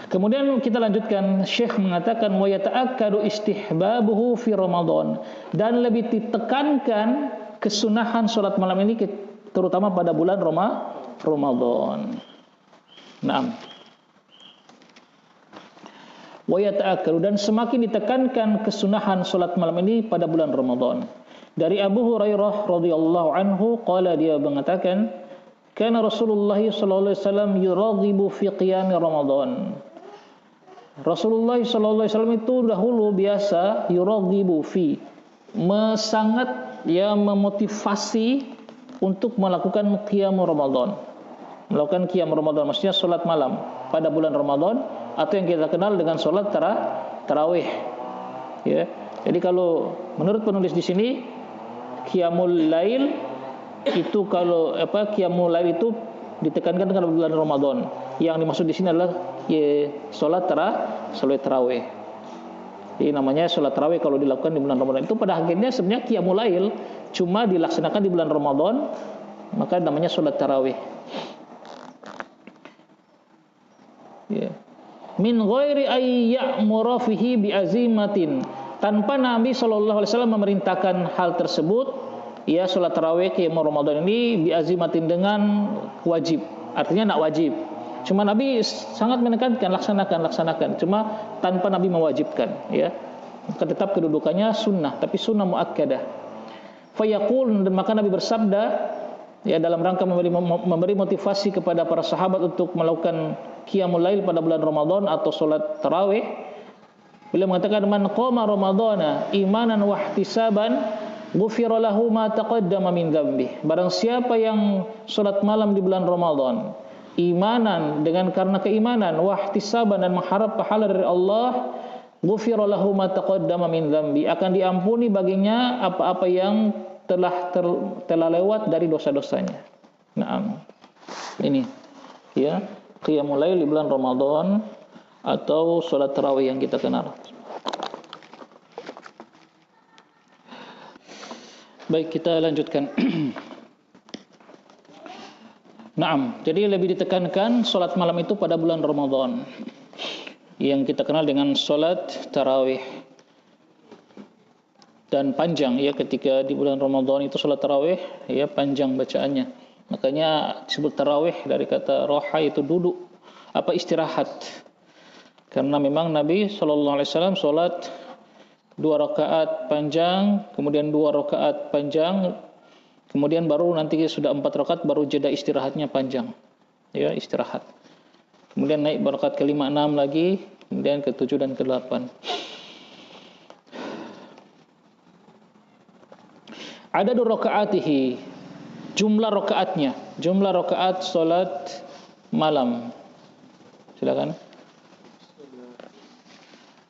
Kemudian kita lanjutkan, Syekh mengatakan wa yata'akkadu istihbabuhu fi Ramadan, dan lebih ditekankan kesunahan salat malam ini terutama pada bulan Ramadan. Naam. Wa yata'akkadu, dan semakin ditekankan kesunahan salat malam ini pada bulan Ramadan. Dari Abu Hurairah radhiyallahu anhu, qala, dia mengatakan, kana Rasulullah sallallahu alaihi wasallam yuraghibu fi qiyam Ramadan. Rasulullah sallallahu alaihi wasallam itu dahulu biasa yuraghibu fi, sangat, ya, memotivasi untuk melakukan qiyam Ramadan. Melakukan qiyam Ramadan maksudnya salat malam pada bulan Ramadan, atau yang kita kenal dengan salat tarawih. Ya. Jadi kalau menurut penulis di sini, qiyamul lail itu qiyamul lail itu ditekankan pada bulan Ramadan. Yang dimaksud di sini adalah salat tarawih. Jadi namanya salat tarawih kalau dilakukan di bulan Ramadan. Itu pada akhirnya sebenarnya qiyamul lail, cuma dilaksanakan di bulan Ramadan, maka namanya salat tarawih. Ya. Min ghairi ay ya'mura fihi bi azimatin, tanpa Nabi SAW memerintahkan hal tersebut, ya sholat tarawih qiyam Ramadan ini biazimatin dengan wajib, artinya nak wajib. Cuma Nabi sangat menekankan laksanakan, cuma tanpa Nabi mewajibkan, ya. Tetap kedudukannya sunnah, tapi sunnah muakkadah. Fayaqul, dan maka Nabi bersabda, ya dalam rangka memberi motivasi kepada para sahabat untuk melakukan qiyamul lail pada bulan Ramadan atau salat tarawih. Beliau mengatakan, man qama ramadhana imanan wa ihtisaban ghufira lahu ma taqaddama min dzambi. Barang siapa yang salat malam di bulan Ramadan imanan, dengan karena keimanan, wa ihtisaban, dan mengharap pahala dari Allah, ghufira lahu ma taqaddama min dzambi, akan diampuni baginya apa-apa yang telah lewat dari dosa-dosanya. Naam. Ini ya, qiyamul lail di bulan Ramadan atau salat tarawih yang kita kenal. Baik, kita lanjutkan. Naam, jadi lebih ditekankan salat malam itu pada bulan Ramadan, yang kita kenal dengan salat tarawih. Dan panjang, ya, ketika di bulan Ramadan itu salat tarawih, ya, panjang bacaannya. Makanya disebut tarawih dari kata roha, itu duduk, istirahat. Karena memang Nabi SAW salat 2 rakaat panjang, kemudian 2 rakaat panjang, kemudian baru nanti sudah 4 rakaat baru jeda istirahatnya panjang, ya, istirahat. Kemudian naik rakaat ke-5, 6 lagi, kemudian ke-7 dan ke-8. Adadu rakaatihi, jumlah rakaatnya, jumlah rakaat salat malam. Silakan.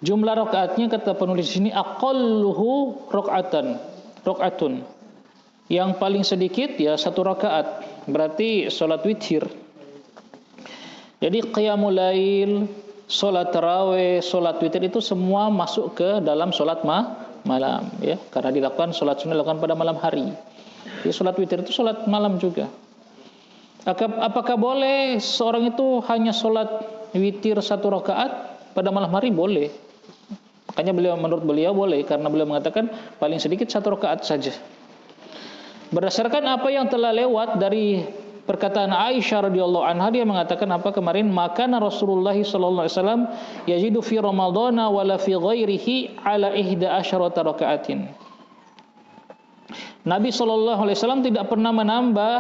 Jumlah rakaatnya kata penulis ini aqalluhu rakaatun. Yang paling sedikit ya 1 rakaat. Berarti salat witir. Jadi qiyamul lail, salat tarawih, salat witir itu semua masuk ke dalam salat malam, ya, karena dilakukan salat sunnah dilakukan pada malam hari. Jadi salat witir itu salat malam juga. Apakah boleh seorang itu hanya salat witir 1 rakaat pada malam hari? Boleh. Makanya menurut beliau boleh, karena beliau mengatakan paling sedikit 1 rakaat saja. Berdasarkan apa yang telah lewat dari perkataan Aisyah radhiyallahu anha, dia mengatakan apa kemarin, maka Rasulullah sallallahu alaihi wasallam yajidu fi ramadhana wala fi ghairihi ala 11 rakaatin. Nabi sallallahu alaihi wasallam tidak pernah menambah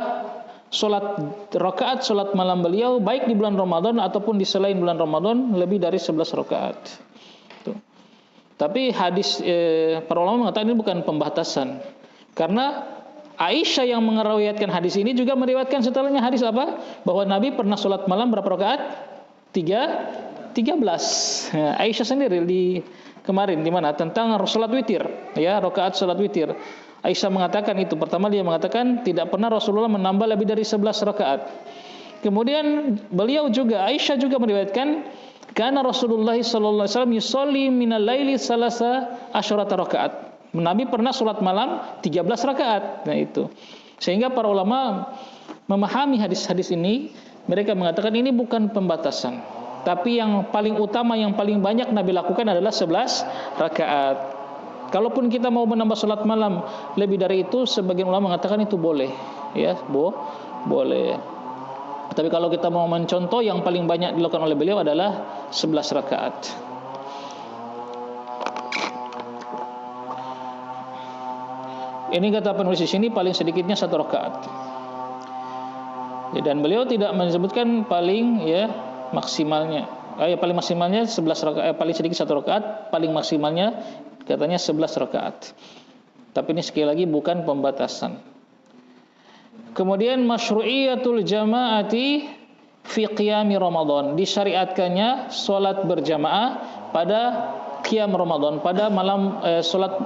rakaat salat malam beliau baik di bulan Ramadan ataupun di selain bulan Ramadan lebih dari 11 rakaat. Tapi hadis para ulama mengatakan ini bukan pembatasan. Karena Aisyah yang meriwayatkan hadis ini juga meriwayatkan setelahnya hadis apa? Bahwa Nabi pernah sholat malam berapa rakaat? 13. Nah, Aisyah sendiri kemarin di mana tentang sholat witir, ya, rakaat sholat witir. Aisyah mengatakan itu. Pertama dia mengatakan tidak pernah Rasulullah menambah lebih dari 11 rakaat. Kemudian beliau juga, Aisyah juga meriwayatkan, karena Rasulullah sallallahu alaihi wasallam yusolli minal laili 13 rakaat. Nabi pernah sholat malam 13 rakaat. Nah itu. Sehingga para ulama memahami hadis-hadis ini, mereka mengatakan ini bukan pembatasan. Tapi yang paling utama, yang paling banyak Nabi lakukan adalah 11 rakaat. Kalaupun kita mau menambah sholat malam lebih dari itu, sebagian ulama mengatakan itu boleh. Ya, boleh. Tapi kalau kita mau mencontoh, yang paling banyak dilakukan oleh beliau adalah 11 rakaat. Ini kata penulis di sini paling sedikitnya 1 rakaat. Dan beliau tidak menyebutkan paling, ya, maksimalnya. Paling maksimalnya 11 rakaat, paling sedikit 1 rakaat, paling maksimalnya katanya 11 rakaat. Tapi ini sekali lagi bukan pembatasan. Kemudian masyru'iyatul jama'ati fi qiyami Ramadan, disyariatkannya salat berjamaah pada qiyam Ramadan, pada malam salat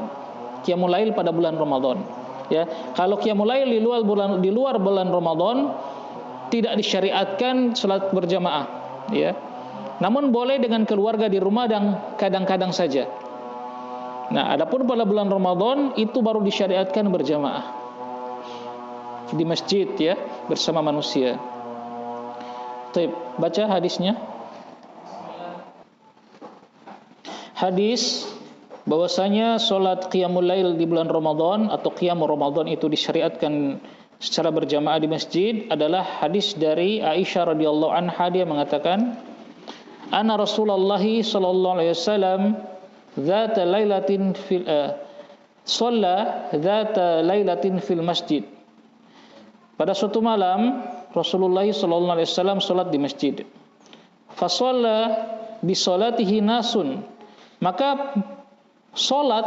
qiyamul lail pada bulan Ramadan. Ya, kalau qiyamul lail di luar bulan Ramadan tidak disyariatkan salat berjamaah, ya. Namun boleh dengan keluarga di rumah dan kadang-kadang saja. Nah, adapun pada bulan Ramadan itu baru disyariatkan berjamaah di masjid, ya, bersama manusia. Baik, baca hadisnya. Hadis bahwasanya salat qiyamul lail di bulan Ramadan atau qiyamul Ramadan itu disyariatkan secara berjamaah di masjid adalah hadis dari Aisyah radhiyallahu anha. Dia mengatakan, "Anna Rasulullah sallallahu alaihi wasallam dzata lailatin fil shalla dzata lailatin fil masjid." Pada suatu malam Rasulullah sallallahu alaihi wasallam salat di masjid. Fa shalla bi salatihi nasun. Maka salat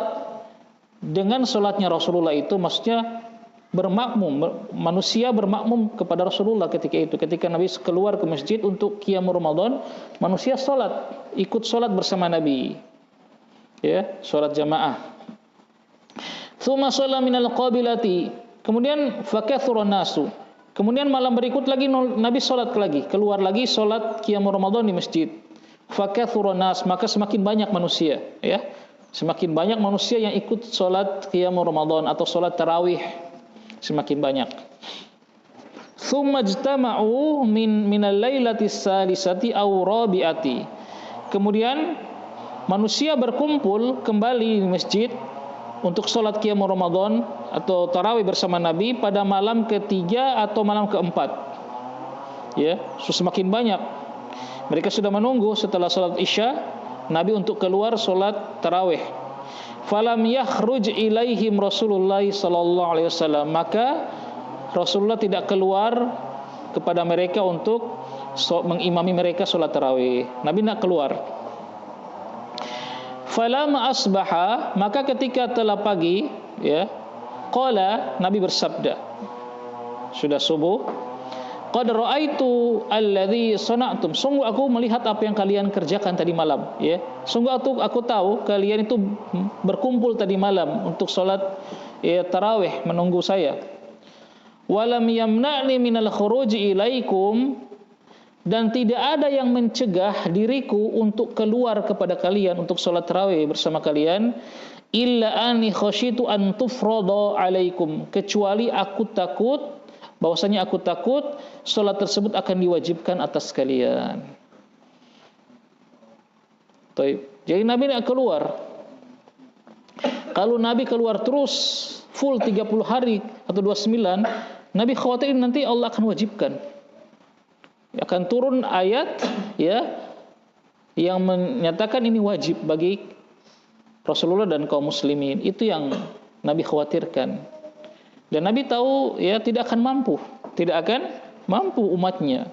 dengan salatnya Rasulullah itu maksudnya bermakmum, manusia bermakmum kepada Rasulullah ketika itu. Ketika Nabi keluar ke masjid untuk qiyamul Ramadan, manusia salat, ikut salat bersama Nabi. Ya, salat jamaah. Tsumma shalla minal qabilati. Kemudian fakathurun nasu. Kemudian malam berikut lagi Nabi salat lagi, keluar lagi salat qiyamul Ramadan di masjid. Fakathurun nas, maka semakin banyak manusia, ya. Semakin banyak manusia yang ikut salat qiyamul Ramadan atau salat tarawih. Semakin banyak. Tsumma ijtama'u minal lailati salisati aw rabi'ati. Kemudian manusia berkumpul kembali di masjid untuk salat qiyamul Ramadan atau tarawih bersama Nabi pada malam ketiga atau malam keempat. Ya, semakin banyak. Mereka sudah menunggu setelah salat Isya Nabi untuk keluar salat tarawih. Falam yakhruj ilaihim Rasulullah sallallahu alaihi wasallam, maka Rasulullah tidak keluar kepada mereka untuk mengimami mereka salat tarawih. Nabi tidak keluar. Falamma asbaha, maka ketika telah pagi, ya, qala, Nabi bersabda, sudah subuh, qad ra'aitu alladhi sana'tum, sungguh aku melihat apa yang kalian kerjakan tadi malam, ya. Sungguh aku tahu kalian itu berkumpul tadi malam untuk salat, ya, tarawih menunggu saya. Walam yamna'ni minal khuruji ilaikum, dan tidak ada yang mencegah diriku untuk keluar kepada kalian untuk salat tarawih bersama kalian, illa anni khasyitu an tufrada alaikum, kecuali aku takut bahwasanya aku takut salat tersebut akan diwajibkan atas kalian. Baik. Jadi Nabi tidak keluar. Kalau Nabi keluar terus full 30 hari atau 29, Nabi khawatir nanti Allah akan wajibkan. Akan turun ayat, ya, yang menyatakan ini wajib bagi Rasulullah dan kaum muslimin. Itu yang Nabi khawatirkan. Dan Nabi tahu, ya, tidak akan mampu umatnya.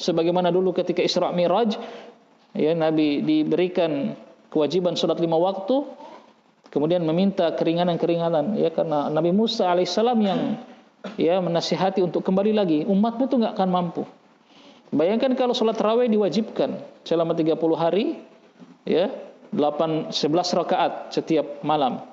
Sebagaimana dulu ketika Isra Mi'raj, ya, Nabi diberikan kewajiban salat 5 waktu, kemudian meminta keringanan-keringanan, ya, karena Nabi Musa alaihissalam yang, ya, menasihati untuk kembali lagi, umatmu itu nggak akan mampu. Bayangkan kalau salat tarawih diwajibkan selama 30 hari, ya, 11 rakaat setiap malam.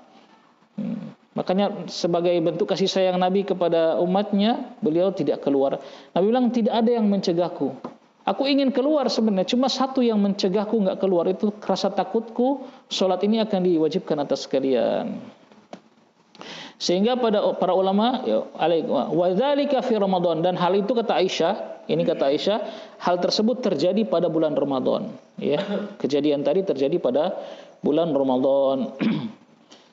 Makanya sebagai bentuk kasih sayang Nabi kepada umatnya, beliau tidak keluar. Nabi bilang tidak ada yang mencegahku. Aku ingin keluar sebenarnya, cuma satu yang mencegahku nggak keluar, itu rasa takutku sholat ini akan diwajibkan atas kalian. Sehingga para ulama, wadzalika fi Ramadan, dan hal itu kata Aisyah, hal tersebut terjadi pada bulan Ramadan. Ya, kejadian tadi terjadi pada bulan Ramadan.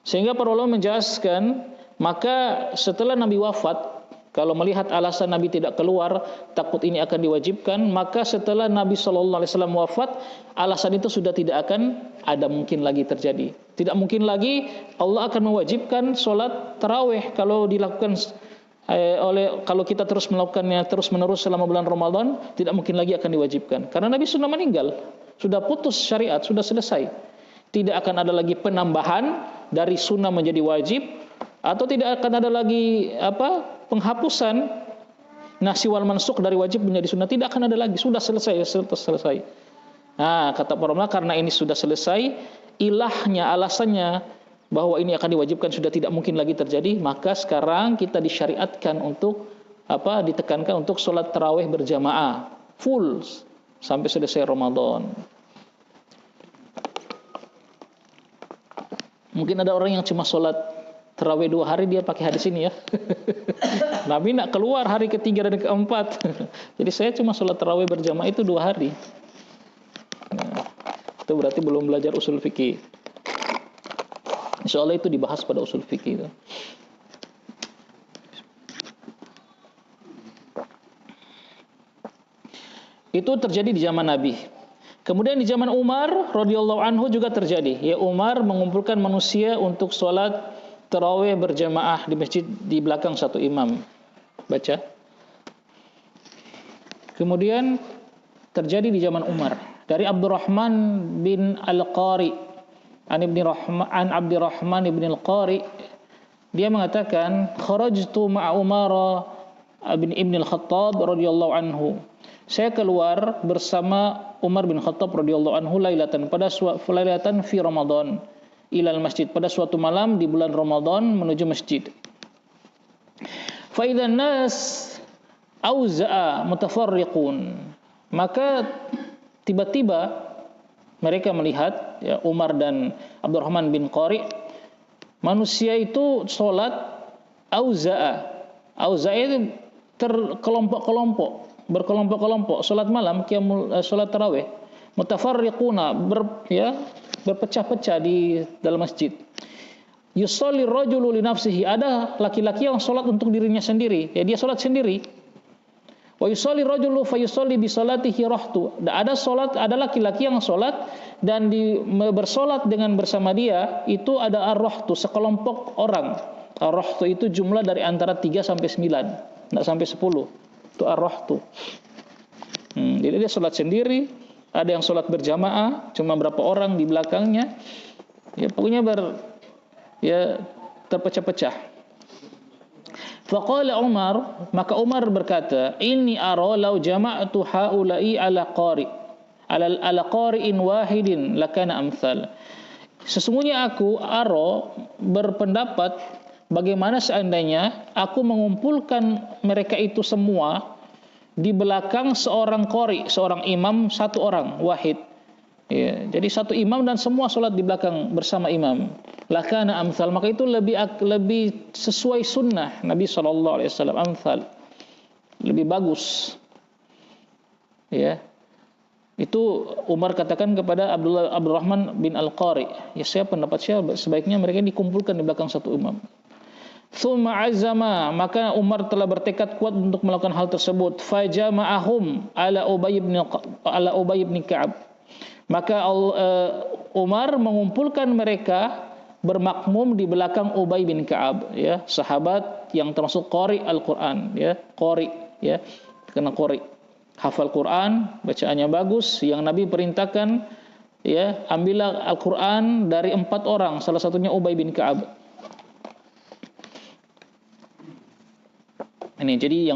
Sehingga para ulama menjelaskan, maka setelah Nabi wafat, kalau melihat alasan Nabi tidak keluar, takut ini akan diwajibkan, maka setelah Nabi SAW wafat, alasan itu sudah tidak akan ada mungkin lagi terjadi. Tidak mungkin lagi Allah akan mewajibkan sholat tarawih kalau dilakukan kalau kita terus melakukannya terus menerus selama bulan Ramadan, tidak mungkin lagi akan diwajibkan. Karena Nabi sudah meninggal, sudah putus syariat, sudah selesai. Tidak akan ada lagi penambahan dari sunnah menjadi wajib, atau tidak akan ada lagi penghapusan nasi wal mansuk dari wajib menjadi sunnah. Tidak akan ada lagi, sudah selesai. Nah, kata para ulama, karena ini sudah selesai, ilahnya, alasannya bahwa ini akan diwajibkan sudah tidak mungkin lagi terjadi, maka sekarang kita disyariatkan untuk ditekankan untuk sholat tarawih berjamaah full sampai selesai Ramadan. Mungkin ada orang yang cuma sholat tarawih 2 hari, dia pakai hadis ini, ya. Nabi nak keluar hari ketiga dan keempat. Jadi saya cuma sholat tarawih berjamaah itu 2 hari. Nah, itu berarti belum belajar usul fikih. Insyaallah itu dibahas pada usul fikih itu. Itu terjadi di zaman Nabi. Kemudian di zaman Umar radhiyallahu anhu juga terjadi. Ya, Umar mengumpulkan manusia untuk sholat tarawih berjamaah di masjid di belakang satu imam. Baca. Kemudian terjadi di zaman Umar dari Abdurrahman bin Al-Qari an Abdurrahman bin Al-Qari, dia mengatakan kharajtu ma'a Umar bin Ibn Al-Khattab radhiyallahu anhu. Saya keluar bersama Umar bin Khattab radhiyallahu anhu lailatan fi Ramadan ilal masjid, pada suatu malam di bulan Ramadan menuju masjid. Fa idzan nas auza'a mutafarriqun, maka tiba-tiba mereka melihat, ya, Umar dan Abdurrahman bin Qari, manusia itu sholat auza'a. Auza'a itu terkelompok-kelompok, berkelompok-kelompok sholat malam, sholat tarawih, mutafarriquna, berpecah-pecah di dalam masjid. Yusalli rajulu li nafsihi, ada laki-laki yang sholat untuk dirinya sendiri, ya dia sholat sendiri. Wa yusalli rajulu fa yusalli bi salatihi rahtu, ada laki-laki yang sholat dan bersolat dengan bersama dia itu ada ar-rahtu, sekelompok orang. Ar-rahtu itu jumlah dari antara 3 sampai 9, enggak sampai 10. Itu ar-rahtu. Jadi dia sholat sendiri, ada yang sholat berjamaah, cuma berapa orang di belakangnya. Ya pokoknya terpecah-pecah. Faqala Umar, maka Umar berkata, inni ara law jama'tu haula'i ala qari'in wahidin lakana amsal. Sesungguhnya aku berpendapat, bagaimana seandainya aku mengumpulkan mereka itu semua di belakang seorang qari, seorang imam, satu orang wahid. Ya, jadi satu imam dan semua sholat di belakang bersama imam. Lakana amsal, maka itu lebih sesuai sunnah Nabi SAW. Amsal, lebih bagus. Ya, itu Umar katakan kepada Abdurrahman bin Al-Qari, ya pendapat saya sebaiknya mereka dikumpulkan di belakang satu imam. Tsumma azama, maka Umar telah bertekad kuat untuk melakukan hal tersebut. Fajama'ahum ala Ubay bin Ka'ab. Maka Umar mengumpulkan mereka bermakmum di belakang Ubay bin Ka'ab, ya, sahabat yang termasuk qari Al-Qur'an, ya, qari, ya, karena qari, hafal Quran, bacaannya bagus, yang Nabi perintahkan, ya, ambillah Al-Qur'an dari 4 orang, salah satunya Ubay bin Ka'ab. Ini jadi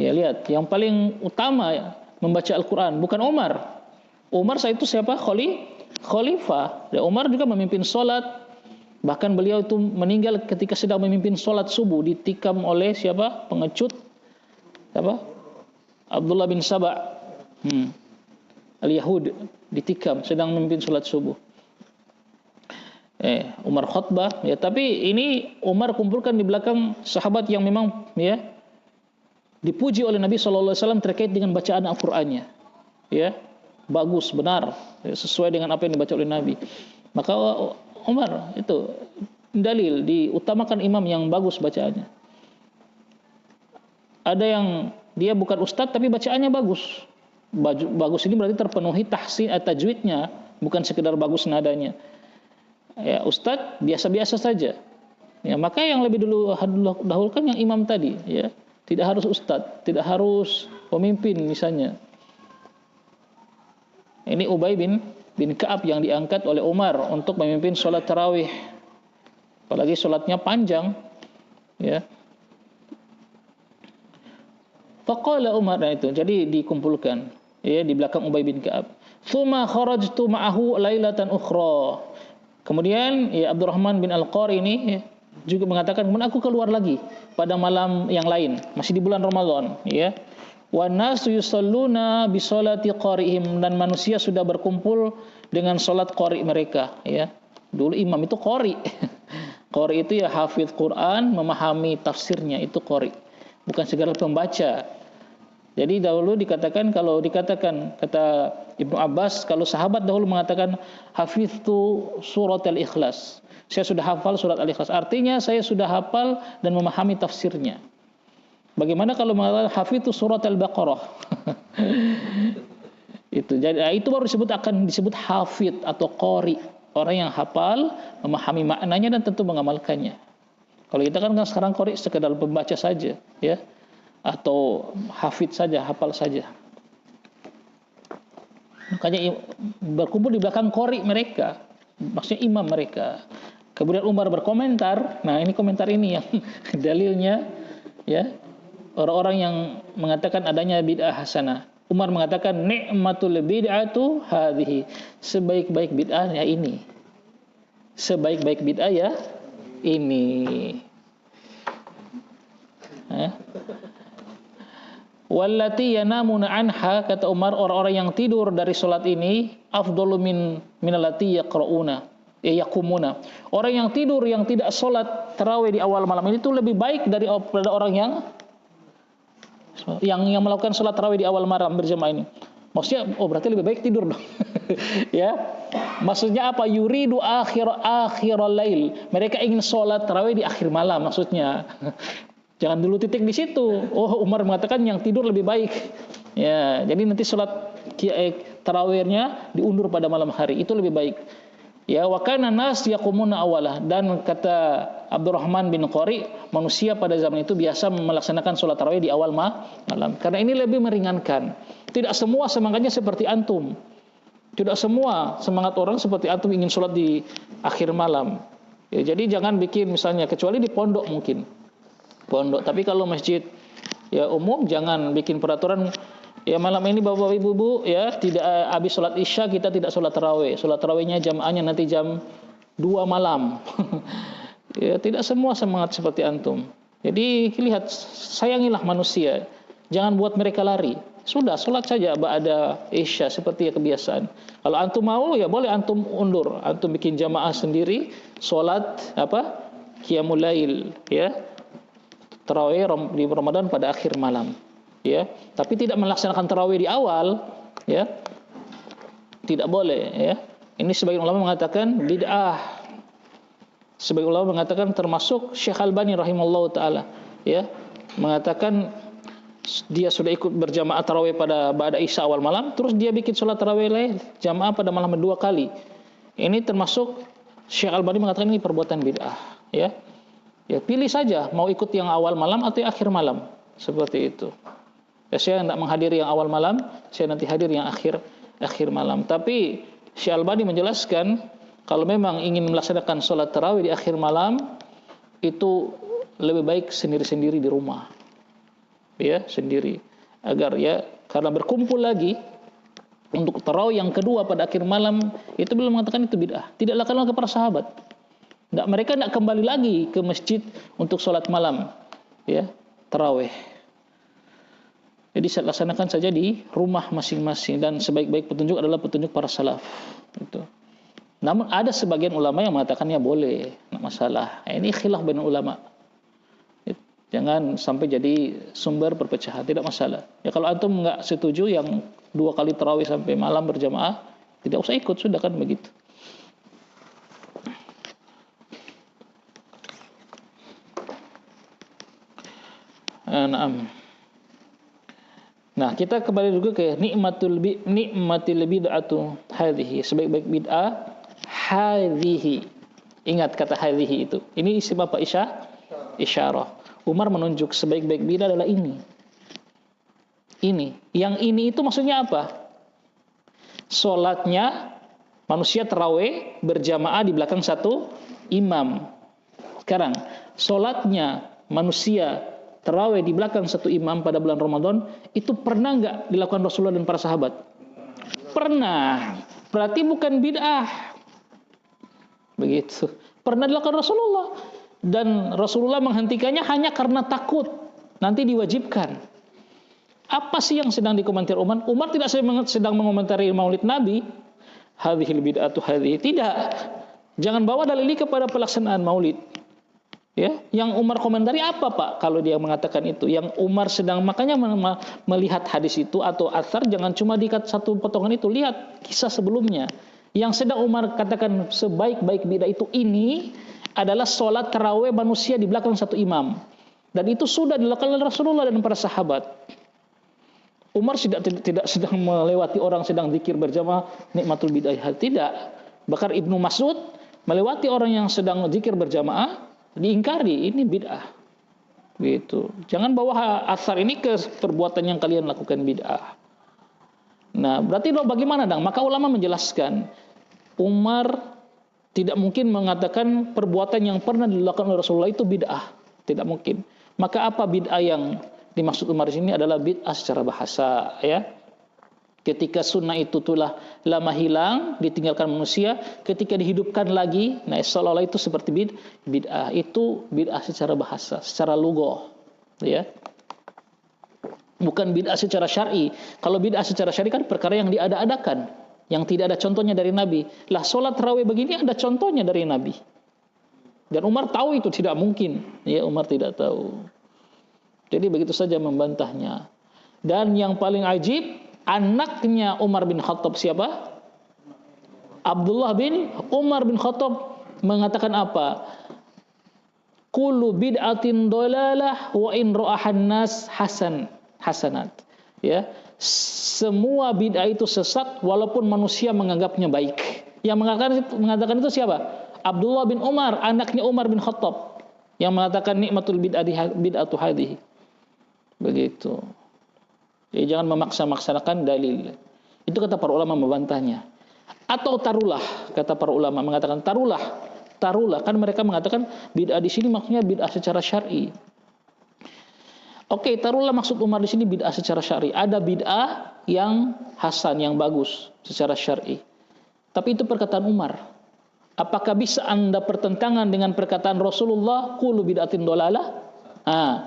lihat, yang paling utama membaca Al-Qur'an bukan Umar. Umar saat itu siapa? Khalifah. Dan Umar juga memimpin sholat. Bahkan beliau itu meninggal ketika sedang memimpin sholat subuh, ditikam oleh siapa? Pengecut. Siapa? Abdullah bin Saba. Al-Yahud, ditikam sedang memimpin sholat subuh. Umar khutbah, ya, tapi ini Umar kumpulkan di belakang sahabat yang memang, ya, dipuji oleh Nabi SAW terkait dengan bacaan Al-Qur'annya. Ya. Bagus, benar, sesuai dengan apa yang dibaca oleh Nabi. Maka Umar itu dalil diutamakan imam yang bagus bacaannya. Ada yang dia bukan ustadz tapi bacaannya bagus. Bagus ini berarti terpenuhi tahsin tajwidnya, bukan sekedar bagus nadanya. Ya, ustadz biasa-biasa saja. Ya, maka yang lebih dahulukan yang imam tadi, ya. Tidak harus ustadz, tidak harus pemimpin misalnya. Ini Ubay bin Ka'ab yang diangkat oleh Umar untuk memimpin sholat tarawih. Apalagi sholatnya panjang. Ya. Faqala Umar, itu jadi dikumpulkan, ya, di belakang Ubay bin Ka'ab. Tsumma kharajtu ma'ahu lailatan ukhra. Kemudian, ya, Abdurrahman bin Al-Qari ini, ya, juga mengatakan, kemudian aku keluar lagi pada malam yang lain, masih di bulan Ramadan, ya. Wan nasu yusalluna bi sholati qari'ihim, dan manusia sudah berkumpul dengan salat qari mereka, ya. Dulu imam itu qari. Qari itu ya hafidz Quran, memahami tafsirnya, itu qari. Bukan segala pembaca. Jadi dahulu kalau dikatakan kata Ibnu Abbas, kalau sahabat dahulu mengatakan hafiztu surat al-Ikhlas. Saya sudah hafal surat Al-Ikhlas. Artinya saya sudah hafal dan memahami tafsirnya. Bagaimana kalau mengatakan hafidzu surat Al-Baqarah? Itu baru akan disebut hafid atau qori, orang yang hafal, memahami maknanya dan tentu mengamalkannya. Kalau kita kan sekarang qori sekedar pembaca saja, ya, atau hafid saja, hafal saja. Makanya berkumpul di belakang qori mereka, maksudnya imam mereka. Kemudian Umar berkomentar, nah ini komentar ini yang dalilnya, ya, orang-orang yang mengatakan adanya bid'ah hasanah. Umar mengatakan ni'matul bid'atu hadhihi, sebaik-baik bid'ah ya ini. Sebaik-baik bid'ah ya ini. Wallati yanamuna anha, kata Umar, orang-orang yang tidur dari salat ini afdalu minallati yaqrauna yakumuna. Orang yang tidur yang tidak salat tarawih di awal malam ini itu lebih baik daripada orang yang melakukan sholat tarawih di awal malam berjamaah ini. Maksudnya, berarti lebih baik tidur dong. Ya, maksudnya apa? Yuridu akhiral lail. Mereka ingin sholat tarawih di akhir malam maksudnya. Jangan dulu titik di situ. Umar mengatakan yang tidur lebih baik. Ya, jadi nanti sholat tarawihnya diundur pada malam hari. Itu lebih baik. Ya, wa kana nas yaqumuna awalah, dan kata Abdurrahman bin Qari, manusia pada zaman itu biasa melaksanakan sholat tarawih di awal malam karena ini lebih meringankan. Tidak semua semangatnya seperti antum. Tidak semua semangat orang seperti antum ingin sholat di akhir malam. Ya, jadi jangan bikin misalnya, kecuali di pondok mungkin. Pondok, tapi kalau masjid ya umum jangan bikin peraturan. Ya malam ini bapak ibu ya tidak habis sholat isya kita tidak sholat tarawih. Sholat tarawihnya jamaahnya nanti jam 2 malam. Ya tidak semua semangat seperti antum. Jadi lihat, sayangilah manusia. Jangan buat mereka lari. Sudah sholat saja ba'da isya seperti kebiasaan. Kalau antum mau ya boleh antum undur. Antum bikin jamaah sendiri sholat qiyamul lail, ya. Tarawih di Ramadan pada akhir malam. Ya, tapi tidak melaksanakan tarawih di awal, ya, tidak boleh, ya. Ini sebagian ulama mengatakan bid'ah. Sebagian ulama mengatakan, termasuk Syekh Albani rahimahullah taala, ya, mengatakan dia sudah ikut berjamaah tarawih pada ba'da isya awal malam, terus dia bikin sholat tarawih lain jamaah pada malam 2 kali. Ini termasuk Syekh Albani mengatakan ini perbuatan bid'ah, ya. Ya pilih saja mau ikut yang awal malam atau yang akhir malam, seperti itu. Ya, saya tidak menghadiri yang awal malam, saya nanti hadir yang akhir malam. Tapi Syekh Albani menjelaskan kalau memang ingin melaksanakan sholat tarawih di akhir malam itu lebih baik sendiri-sendiri di rumah, ya, sendiri, agar ya, karena berkumpul lagi untuk tarawih yang kedua pada akhir malam itu belum mengatakan itu bid'ah. Tidak lakukan ke para sahabat. Mereka tidak kembali lagi ke masjid untuk sholat malam, ya, tarawih. Jadi laksanakan saja di rumah masing-masing, dan sebaik-baik petunjuk adalah petunjuk para salaf. Itu. Namun ada sebagian ulama yang mengatakannya boleh, tidak masalah. Ini khilaf bain ulama. Jangan sampai jadi sumber perpecahan, tidak masalah. Ya kalau antum nggak setuju yang 2 kali tarawih sampai malam berjamaah, tidak usah ikut, sudah kan begitu. Nah, kita kembali dulu ke nikmatil bid'atu hadhihi, sebaik-baik bid'ah hadhihi. Ingat kata hadhihi itu. Ini isim apa? Isyarah. Umar menunjuk sebaik-baik bid'ah adalah ini. Ini. Yang ini itu maksudnya apa? Salatnya manusia tarawih berjamaah di belakang satu imam. Sekarang, salatnya manusia tarawih di belakang satu imam pada bulan Ramadan itu pernah nggak dilakukan Rasulullah dan para sahabat? Pernah. Berarti bukan bid'ah. Begitu. Pernah dilakukan Rasulullah, dan Rasulullah menghentikannya hanya karena takut nanti diwajibkan. Apa sih yang sedang dikomentar Umar? Umar tidak sedang mengomentari Maulid Nabi. Hadhil bid'atu hadhihi. Tidak. Jangan bawa dalil ini kepada pelaksanaan Maulid. Ya, yang Umar komentari apa Pak? Kalau dia mengatakan itu, yang Umar sedang, makanya melihat hadis itu atau athar, jangan cuma diikat satu potongan itu, lihat kisah sebelumnya. Yang sedang Umar katakan sebaik-baik bid'ah itu ini adalah sholat tarawih manusia di belakang satu imam. Dan itu sudah dilakukan oleh Rasulullah dan para sahabat. Umar tidak sedang melewati orang sedang zikir berjamaah nikmatul bid'ah, tidak. Bahkan Ibnu Mas'ud melewati orang yang sedang zikir berjamaah diingkari, ini bid'ah. Gitu. Jangan bawa asar ini ke perbuatan yang kalian lakukan bid'ah. Nah, berarti bagaimana dong? Maka ulama menjelaskan, Umar tidak mungkin mengatakan perbuatan yang pernah dilakukan oleh Rasulullah itu bid'ah, tidak mungkin. Maka apa bid'ah yang dimaksud Umar di sini adalah bid'ah secara bahasa, ya. Ketika sunnah itu telah lama hilang, ditinggalkan manusia, ketika dihidupkan lagi, nah seolah-olah itu seperti bid'ah. Itu bid'ah secara bahasa, secara lugah, ya. Bukan bid'ah secara syar'i. Kalau bid'ah secara syar'i kan perkara yang diada-adakan, yang tidak ada contohnya dari Nabi. Lah sholat tarawih begini ada contohnya dari Nabi. Dan Umar tahu itu tidak mungkin. Ya, Umar tidak tahu. Jadi begitu saja membantahnya. Dan yang paling ajib, anaknya Umar bin Khattab siapa? Abdullah bin Umar bin Khattab mengatakan apa? Kullu bid'atin dolalah wa in ra'ahan nas hasanat. Ya. Semua bid'ah itu sesat walaupun manusia menganggapnya baik. Yang mengatakan itu siapa? Abdullah bin Umar, anaknya Umar bin Khattab, yang mengatakan nikmatul bid'atu hadhihi. Begitu. Jadi jangan memaksa-maksakan dalil. Itu kata para ulama membantahnya. Atau tarulah, kata para ulama mengatakan tarulah. Kan mereka mengatakan bid'ah di sini maksudnya bid'ah secara syar'i. Oke, taruhlah maksud Umar di sini bid'ah secara syar'i. Ada bid'ah yang hasan, yang bagus secara syar'i. Tapi itu perkataan Umar. Apakah bisa Anda pertentangan dengan perkataan Rasulullah, qulu bid'atin dolalah?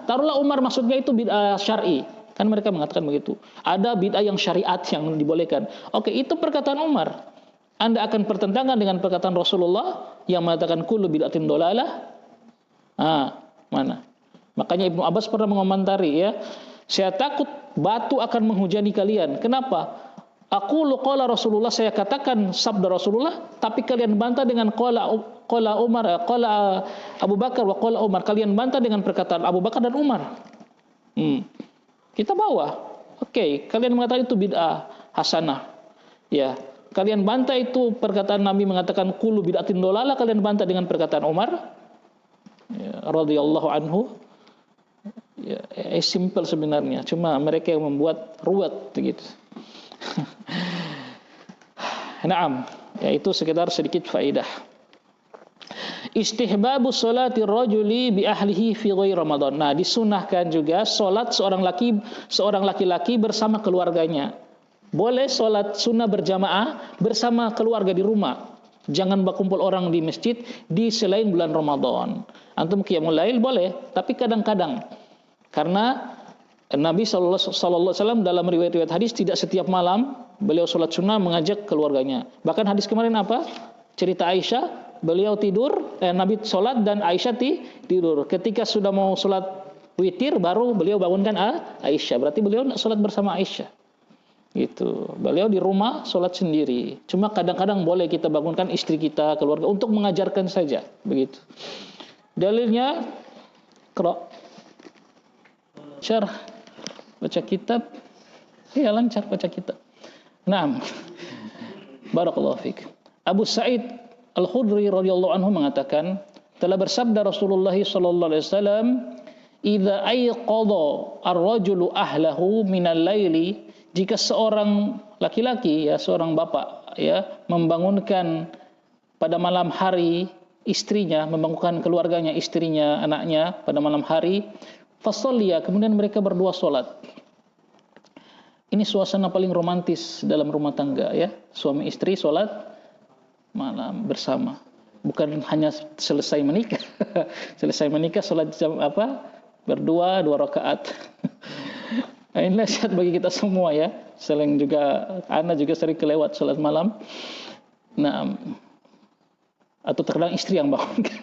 Taruhlah Umar maksudnya itu bid'ah syar'i. Kan mereka mengatakan begitu. Ada bid'ah yang syariat yang dibolehkan. Oke, itu perkataan Umar. Anda akan pertentangan dengan perkataan Rasulullah yang mengatakan qulu bid'atin dolalah? Mana? Makanya Ibnu Abbas pernah mengomentari, ya, saya takut batu akan menghujani kalian. Kenapa? Aku qala Rasulullah, saya katakan sabda Rasulullah, tapi kalian bantah dengan qala Umar, qala Abu Bakar wa qala Umar. Kalian bantah dengan perkataan Abu Bakar dan Umar. Kita bawa. Oke, kalian mengatakan itu bid'ah hasanah. Ya, kalian bantah itu perkataan Nabi mengatakan qulu bid'atin dolalah, kalian bantah dengan perkataan Umar, ya, radhiyallahu anhu. Ya, simple sebenarnya, cuma mereka yang membuat ruwet begitu. Naam, ya itu sekedar sedikit faedah. Istihbabu sholati rajuli bi ahlihi fi ghairi Ramadan. Nah, disunahkan juga salat seorang laki-laki bersama keluarganya. Boleh salat sunnah berjamaah bersama keluarga di rumah. Jangan berkumpul orang di masjid di selain bulan Ramadan. Antum qiyamul lail boleh, tapi kadang-kadang. Karena Nabi SAW dalam riwayat-riwayat hadis tidak setiap malam beliau sholat sunnah mengajak keluarganya. Bahkan hadis kemarin apa? Cerita Aisyah, beliau tidur, Nabi sholat dan Aisyah tidur. Ketika sudah mau sholat witir baru beliau bangunkan Aisyah. Berarti beliau sholat bersama Aisyah. Gitu. Beliau di rumah sholat sendiri. Cuma kadang-kadang boleh kita bangunkan istri kita, keluarga untuk mengajarkan saja. Begitu. Dalilnya baca kitab, ya lancar baca kitab. Naam. Barakallahu fiik. Abu Sa'id Al-Khudri radhiyallahu anhu mengatakan, telah bersabda Rasulullah sallallahu alaihi wasallam, "Idza ayqadha ar-rajulu ahlahu minal laili," jika seorang laki-laki, ya seorang bapak, ya membangunkan pada malam hari istrinya, membangunkan keluarganya, istrinya, anaknya pada malam hari, fasalliya, kemudian mereka berdua sholat. Ini suasana paling romantis dalam rumah tangga, ya. Suami istri sholat malam bersama. Bukan hanya selesai menikah. Selesai menikah sholat jam berdua 2 rakaat. Nah, ini nasihat bagi kita semua, ya. Selain juga anak juga sering kelewat sholat malam. Nah, atau terkadang istri yang bangunkan.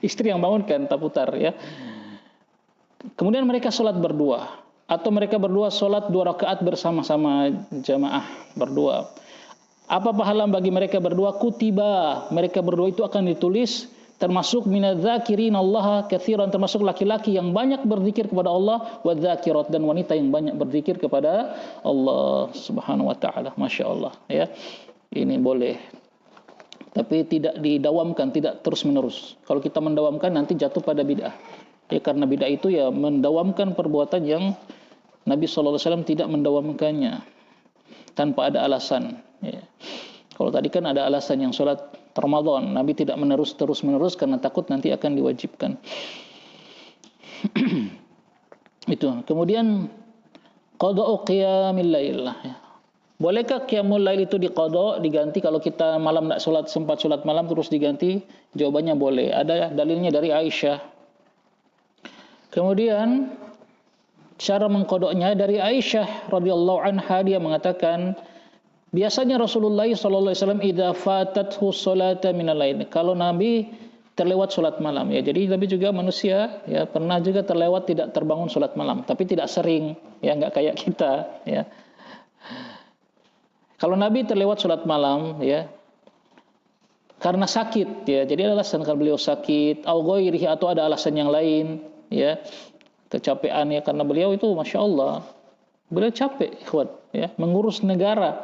Istri yang bangunkan, tak putar, ya. Kemudian mereka sholat berdua, atau mereka berdua sholat 2 rakaat bersama-sama jamaah berdua. Apa pahala bagi mereka berdua? Kutiba, mereka berdua itu akan ditulis termasuk minadzakirin Allah katsiran, termasuk laki-laki yang banyak berzikir kepada Allah, wadzakirat, dan wanita yang banyak berzikir kepada Allah Subhanahu wa taala. Masya Allah, ya. Ini boleh. Tapi tidak didawamkan, tidak terus-menerus. Kalau kita mendawamkan nanti jatuh pada bid'ah. Ya, karena bid'ah itu ya mendawamkan perbuatan yang Nabi sallallahu alaihi wasallam tidak mendawamkannya tanpa ada alasan. Ya. Kalau tadi kan ada alasan, yang sholat Ramadan, Nabi tidak terus-menerus karena takut nanti akan diwajibkan. Itu. Kemudian qada'u qiyamil lail. Bolehkah qiyamul lail itu diganti kalau kita malam tidak sempat sholat malam terus diganti? Jawabannya boleh. Ada dalilnya dari Aisyah. Kemudian cara mengqada'nya dari Aisyah radhiyallahu anha, dia mengatakan biasanya Rasulullah sallallahu alaihi wasallam idza fatathu sholata minal lail, kalau Nabi terlewat salat malam, ya. Jadi Nabi juga manusia, ya, pernah juga terlewat tidak terbangun salat malam, tapi tidak sering, ya, enggak kayak kita, ya. Kalau Nabi terlewat salat malam, ya, karena sakit, ya. Jadi ada alasan kalau beliau sakit, atau ada alasan yang lain, ya. Kecapean, ya, karena beliau itu Masya Allah, beliau capek, ikhwan, ya, mengurus negara,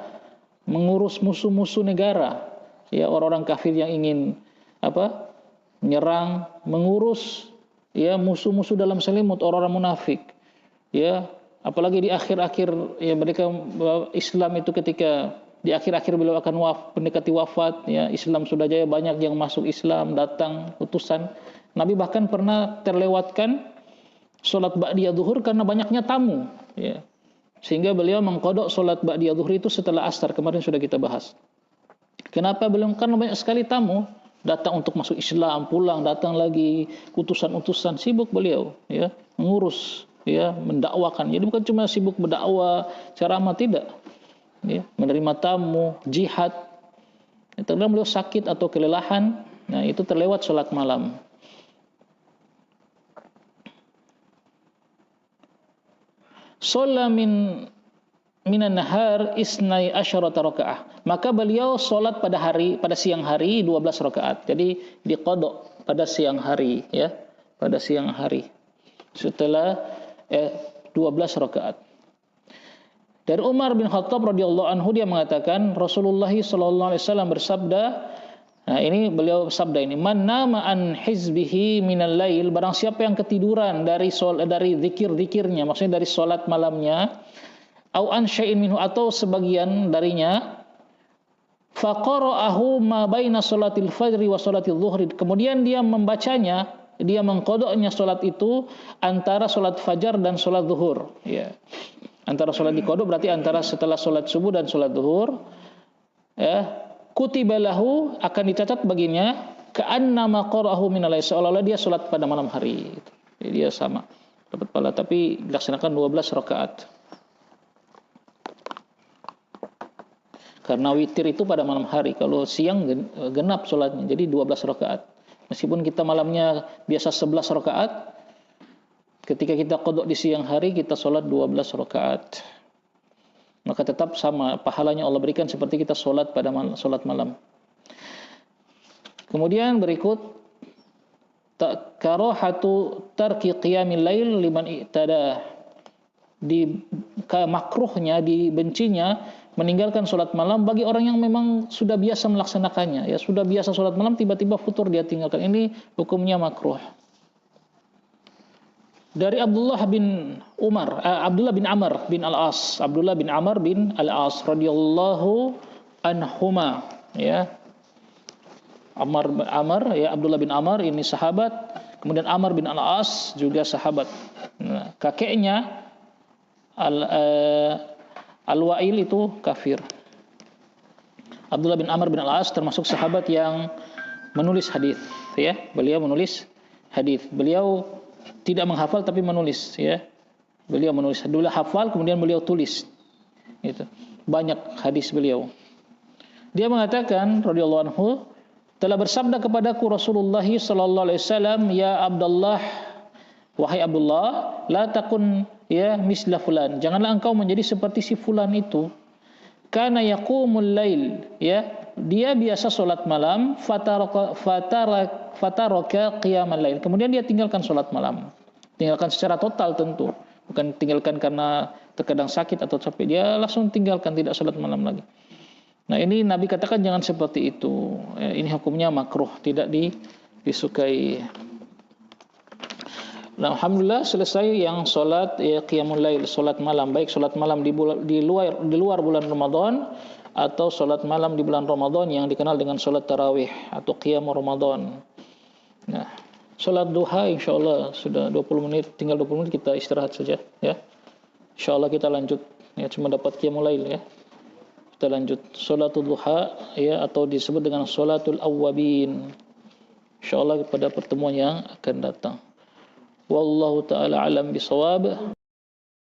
mengurus musuh-musuh negara, ya, orang-orang kafir yang ingin menyerang, mengurus, ya, musuh-musuh dalam selimut, orang-orang munafik, ya, apalagi di akhir-akhir, ya, mereka Islam itu ketika di akhir-akhir beliau akan mendekati wafat, ya, Islam sudah jaya, banyak yang masuk Islam, datang utusan. Nabi bahkan pernah terlewatkan sholat ba'diyah zuhur karena banyaknya tamu, ya. Sehingga beliau mengqadha salat ba'diyah zuhur itu setelah asar, kemarin sudah kita bahas. Kenapa beliau? Karena banyak sekali tamu datang untuk masuk Islam, pulang, datang lagi, utusan-utusan, sibuk beliau, ya, mengurus, ya, mendakwakan. Jadi bukan cuma sibuk berdakwah, ceramah, tidak. Ya, menerima tamu, jihad. Terkadang beliau sakit atau kelelahan, nah itu terlewat salat malam. Shalla minan nahar isnai asyarata rakaah. Maka beliau salat pada siang hari 12 rakaat. Jadi diqadha pada siang hari, ya. Pada siang hari. Setelah 12 rakaat. Dari Umar bin Khattab radhiyallahu anhu, dia mengatakan Rasulullah sallallahu alaihi wasallam bersabda, nah ini beliau sabda ini, man nama an hizbihi minal lail, barang siapa yang ketiduran dari zikir-zikirnya, maksudnya dari salat malamnya, au an syai'in minhu, atau sebagian darinya, faqara'ahu ma baina salatil fajri wa salatil zuhri, kemudian dia membacanya, dia mengqadanya salat itu antara salat fajar dan salat zuhur, ya. Antara salat diqadha berarti antara setelah salat subuh dan salat zuhur, ya. Kutiba lahu, akan dicatat baginya ka'annama qara'ahu minal lail, seolah-olah dia salat pada malam hari. Jadi dia sama dapat pahala, tapi dilaksanakan 12 rakaat. Karena witir itu pada malam hari, kalau siang genap salatnya, jadi 12 rakaat. Meskipun kita malamnya biasa 11 rakaat, ketika kita qadha di siang hari kita salat 12 rakaat. Maka tetap sama pahalanya Allah berikan seperti kita sholat pada sholat malam. Kemudian berikut karahatu tarki qiyamil lail liman i'tada, makruhnya, dibencinya meninggalkan sholat malam bagi orang yang memang sudah biasa melaksanakannya, ya, sudah biasa sholat malam, tiba-tiba futur dia tinggalkan, ini hukumnya makruh. Dari Abdullah bin Amr bin Al-As radhiyallahu anhuma, ya. Abdullah bin Amr ini sahabat, kemudian Amr bin Al-As juga sahabat. Nah, kakeknya Al-Wa'il itu kafir. Abdullah bin Amr bin Al-As termasuk sahabat yang menulis hadis, ya. Beliau menulis hadis. Beliau tidak menghafal tapi menulis, ya. Beliau menulis, dulu hafal kemudian beliau tulis. Itu. Banyak hadis beliau. Dia mengatakan radhiyallahu anhu, telah bersabda kepadaku Rasulullah sallallahu alaihi wasallam, ya Abdullah, wahai Abdullah, la takun, ya, misla fulan, janganlah engkau menjadi seperti si fulan itu. kana yaqumul lail, ya, dia biasa salat malam, fataraka qiyamal lail. Kemudian dia tinggalkan salat malam. Tinggalkan secara total tentu, bukan tinggalkan karena terkadang sakit atau capek, dia langsung tinggalkan, tidak salat malam lagi. Nah, ini Nabi katakan jangan seperti itu. Ini hukumnya makruh, tidak disukai. Nah, alhamdulillah selesai yang salat qiyamul lail, salat malam, baik salat malam di luar bulan Ramadan atau salat malam di bulan Ramadan yang dikenal dengan salat tarawih atau qiyam Ramadan. Nah, salat duha insyaallah sudah 20 menit, tinggal 20 menit kita istirahat saja, ya. Insyaallah kita lanjut, ya, cuma dapat qiyamul lail, ya. Kita lanjut salatul duha, ya, atau disebut dengan salatul awwabin. Insyaallah pada pertemuan yang akan datang. Wallahu taala alam bisawab.